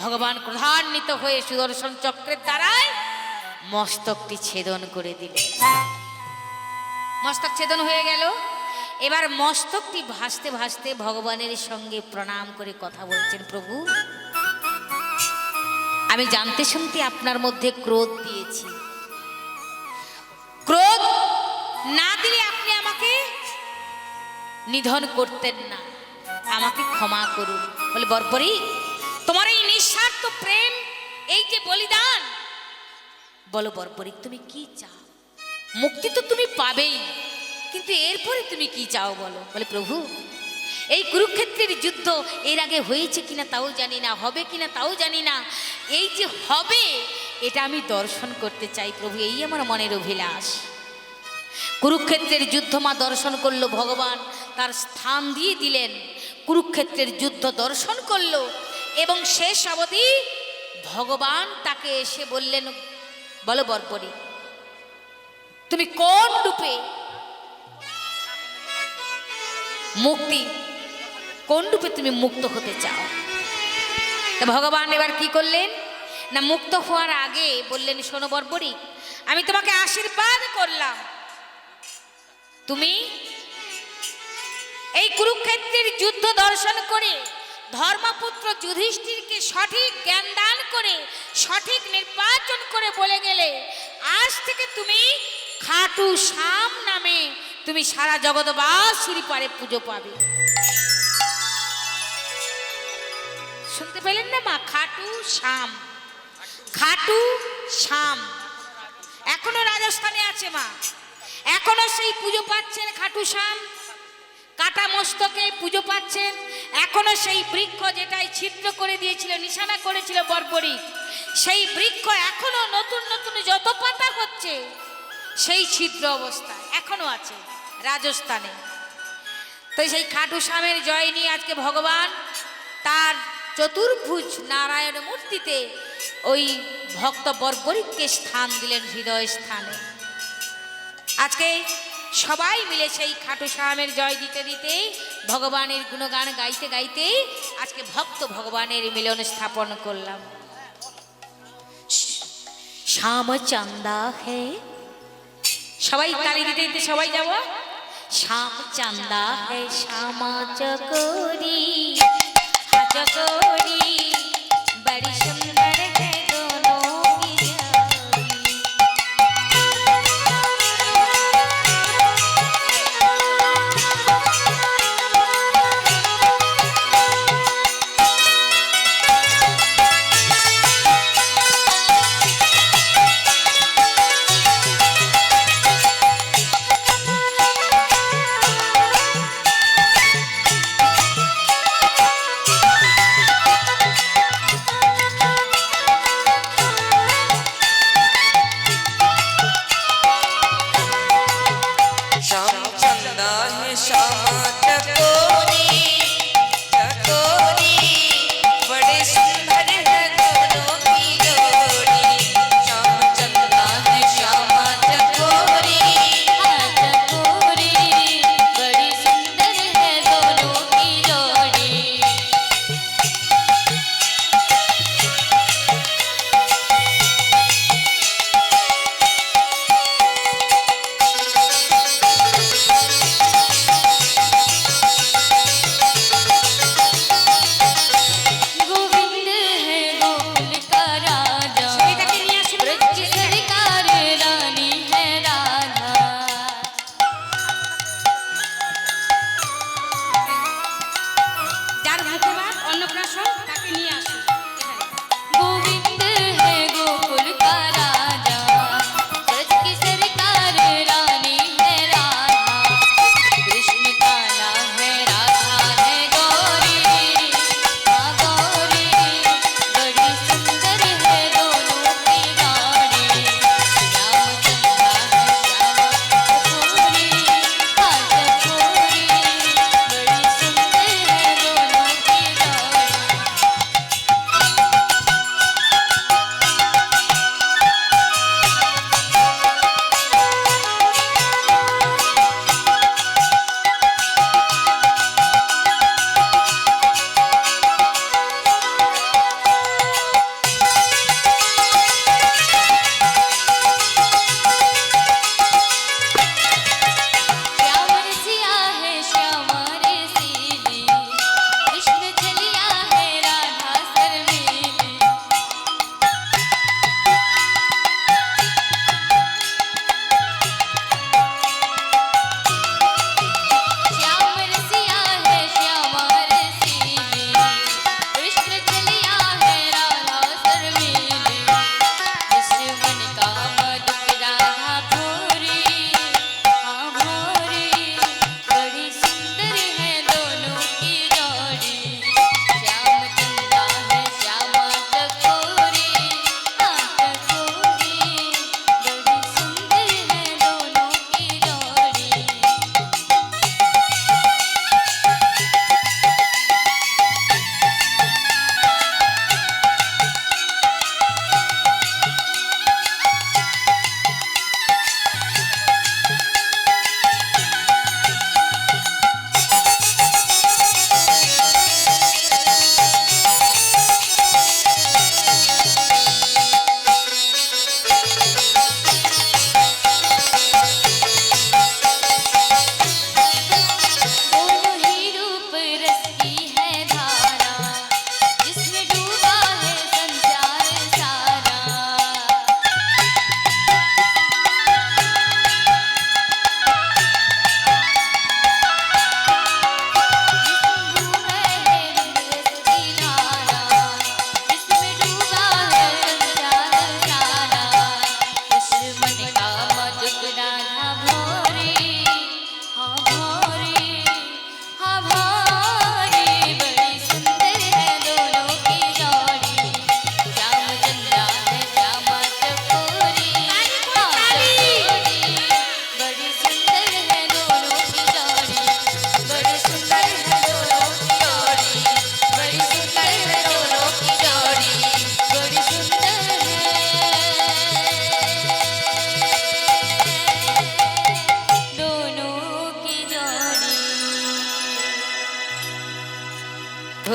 ভগবান ক্রোধান্বিত হয়ে সুদর্শন চক্রের দ্বারায় মস্তকটি ছেদন করে দিলেন। মস্তক ছেদন হয়ে গেল। এবার মস্তকটি ভাসতে ভাসতে ভগবানের সঙ্গে প্রণাম করে কথা বলছেন, প্রভু আমি জানতে শুনতে আপনার মধ্যে ক্রোধ দিয়েছি, ক্রোধ না দিলে আপনি আমাকে নিধন করতেন না, আমাকে ক্ষমা করুন। বলে, বর্বরী, তোমার এই নিঃস্বার্থ প্রেম, এই যে বলিদান, বলো বর্বরী তুমি কি চাও? মুক্তি তো তুমি পাবেই, কিন্তু এরপরে তুমি কি চাও বলো। বলে, প্রভু এই কুরুক্ষেত্রের যুদ্ধ এর আগে হয়েছে কিনা তাও জানি না, হবে কিনা তাও জানি না, এই যে হবে এটা আমি দর্শন করতে চাই প্রভু, এই আমার মনের অভিলাষ। কুরুক্ষেত্রের যুদ্ধ মা দর্শন করলো, ভগবান তার স্থান দিয়ে দিলেন, কুরুক্ষেত্রের যুদ্ধ দর্শন করলো এবং শেষ অবধি ভগবান তাকে এসে বললেন, বলো বর্বরী তুমি কোন রূপে মুক্তি, কোন রূপে তুমি মুক্ত হতে চাও? তা ভগবান এবার কি করলেন না, মুক্ত হওয়ার আগে বললেন, শোনো বর্বরী, আমি তোমাকে আশীর্বাদ করলাম, তুমি এই কুরুক্ষেত্রের যুদ্ধ দর্শন করে ধর্মপুত্র যুধিষ্ঠিরকে সঠিক জ্ঞান দান করে সঠিক নির্বাচন করে বলে গেলে, আজ থেকে তুমি খাটু শ্যাম নামে তুমি সারা জগৎবাসীর পারে পুজো পাবে। শুনতে পেলেন না মা? খাটু শ্যাম, খাটু শ্যাম এখনো রাজস্থানে আছে মা, এখনো সেই পুজো পাচ্ছেন খাটু শ্যাম, কাটা মস্তকে পুজো পাচ্ছেন। এখনো সেই বৃক্ষ যেটাই ছিদ্র করে দিয়েছিল, নিশানা করেছিল বর্বরী, সেই বৃক্ষ এখনো নতুন নতুন যত পাতা হচ্ছে সেই ছিদ্র অবস্থা এখনো আছে রাজস্থানে। তো সেই খাটু শ্যামের জয় নিয়ে আজকে ভগবান তার চতুর্ভুজ নারায়ণ মূর্তিতে ওই ভক্ত বর্বরীকে স্থান দিলেন হৃদয় স্থানে। আজকে সবাই মিলে সেই খাটু শ্যামের জয় দিতে দিতে, ভগবানের গুণগান গাইতে গাইতে আজকে ভক্ত ভগবানের মিলন স্থাপন করলাম। শ্যাম চান্দা হে, সবাই তালি দিতে দিতে সবাই যাব। শ্যাম চান্দা হে শ্যামা চকোরি, চকোরি বড়ি সুন্দর হে দোনো কি जोड़ी।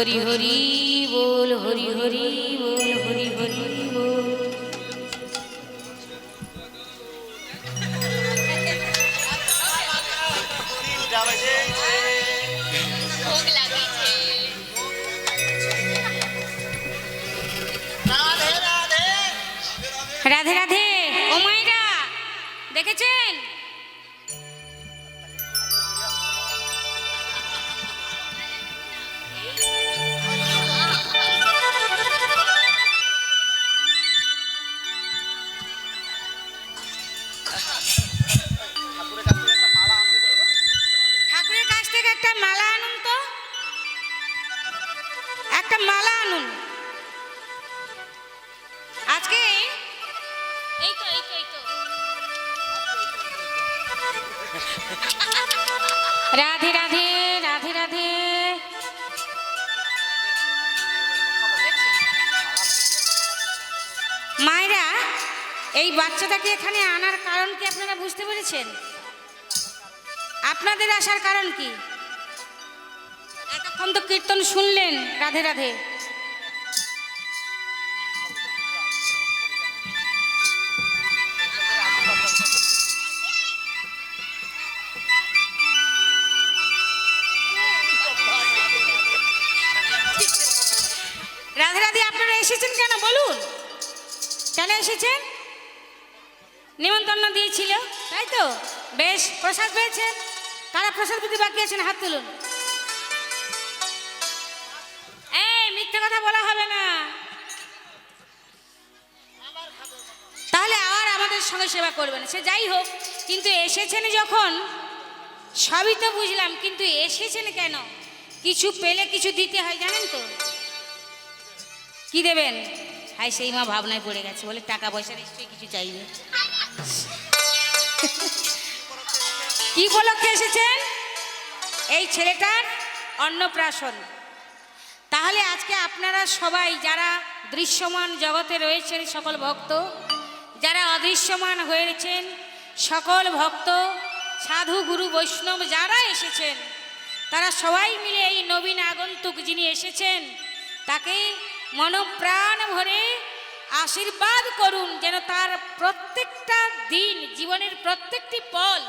হরি হরি বল, হরি হরি বল, হরি হরি বল। রাধে রাধে। ও মায়েরা দেখেছেন, ঠাকুরের কাছ থেকে একটা মালা আনুন তো, একটা মালা আনুন। আজকে এই তো এই তো এই তো রাধে রাধে রাধে রাধে। মায়েরা, এই বাচ্চাটাকে এখানে আনার কারণ কি আপনারা বুঝতে পেরেছেন? আপনাদের আসার কারণ কি? এতক্ষণ তো কীর্তন শুনলেন, রাধে রাধে। রাধে রাধে। আপনারা এসেছেন কেন বলুন, কেন এসেছেন? নিমন্ত্রণ দিয়েছিল তাই তো? বেশ, প্রসাদ পেয়েছেন? কারা প্রসাদ পেতে বাকি আছেন হাত তুলুন। এই মিথ্যে কথা বলা হবে না, তাহলে আর আমাদের সঙ্গে সেবা করবেন। সে যাই হোক, কিন্তু এসেছেন যখন সবই তো বুঝলাম, কিন্তু এসেছেন কেন? কিছু পেলে কিছু দিতে হয়, জানেন তো? কি দেবেন? হাই, সেই মা ভাবনায় পড়ে গেছে, বলে টাকা পয়সা নিশ্চয়ই কিছু চাইবে। কি উপলক্ষে এসেছেন? এই ছেলেটার অন্নপ্রাশন। তাহলে আজকে আপনারা সবাই যারা দৃশ্যমান জগতে রয়েছেন সকল ভক্ত, যারা অদৃশ্যমান হয়েছেন সকল ভক্ত, সাধু গুরু বৈষ্ণব যারা এসেছেন, তারা সবাই মিলে এই নবীন আগন্তুক যিনি এসেছেন তাকে মনপ্রাণ ভরে আশীর্বাদ করুন, যেন তার প্রত্যেকটা দিন, জীবনের প্রত্যেকটি পল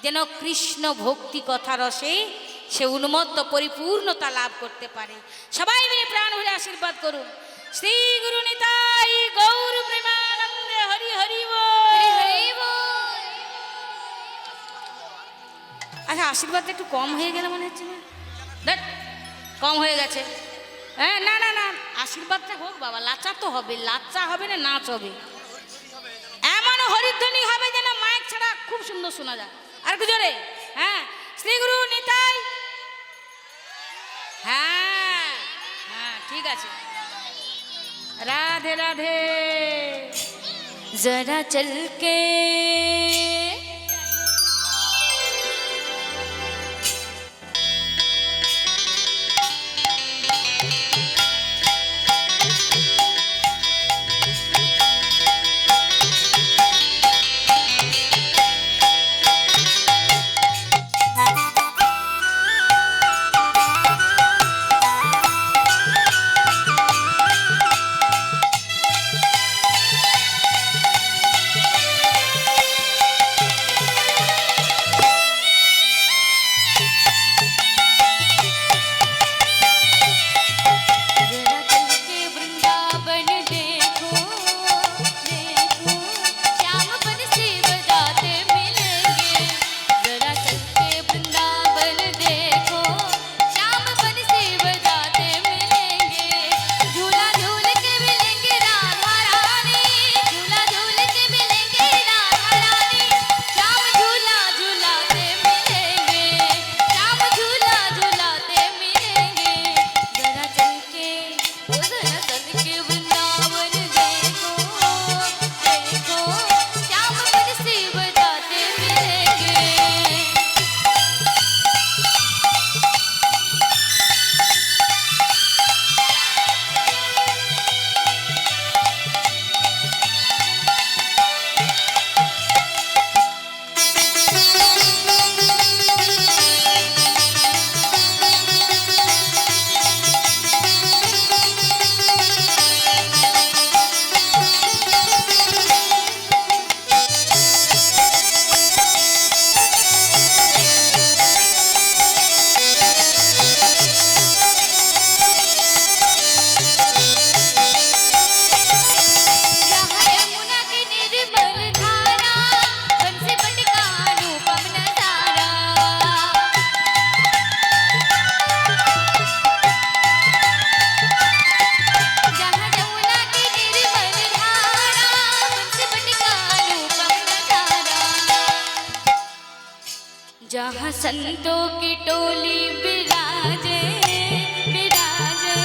যেন কৃষ্ণ ভক্তি কথা রসে সে উন্মত্ত পরিপূর্ণতা লাভ করতে পারে। সবাই মিলে প্রাণ ভরে আশীর্বাদ করুন। শ্রী গুরু নিতাই গৌর প্রেমানন্দে, হরি হরি বল। আচ্ছা, আশীর্বাদটা একটু কম হয়ে গেল মনে হচ্ছে না? দেখ, কম হয়ে গেছে। হ্যাঁ, না না না, আশীর্বাদটা হোক বাবা। লাচা তো হবে, লাচা হবে না, নাচ হবে, এমন হরিধ্বনি হবে যেন মাইক ছাড়া খুব সুন্দর শোনা যায়। আর একটু জোরে। হ্যাঁ, শ্রী গুরু নিতাই। হ্যাঁ হ্যাঁ, ঠিক আছে। রাধে রাধে। जरा चल के जहाँ संतों की टोली बिराजे बिराजे,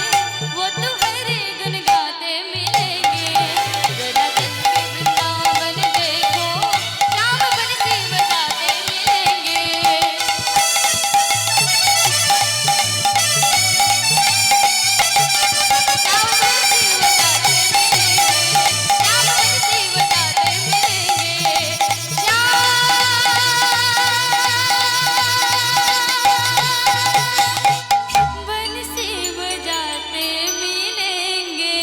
वो तो हर गुन गाते मिलेंगे। जरा दिन के वृंदावन देखो, श्याम बंसी बजाते मिलेंगे। श्याम बंसी बजाते मिलेंगे, श्याम बंसी बजाते मिलेंगे। बंसी बजाते मिलेंगे।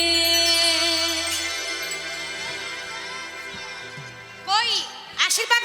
কই আশীর্বাদ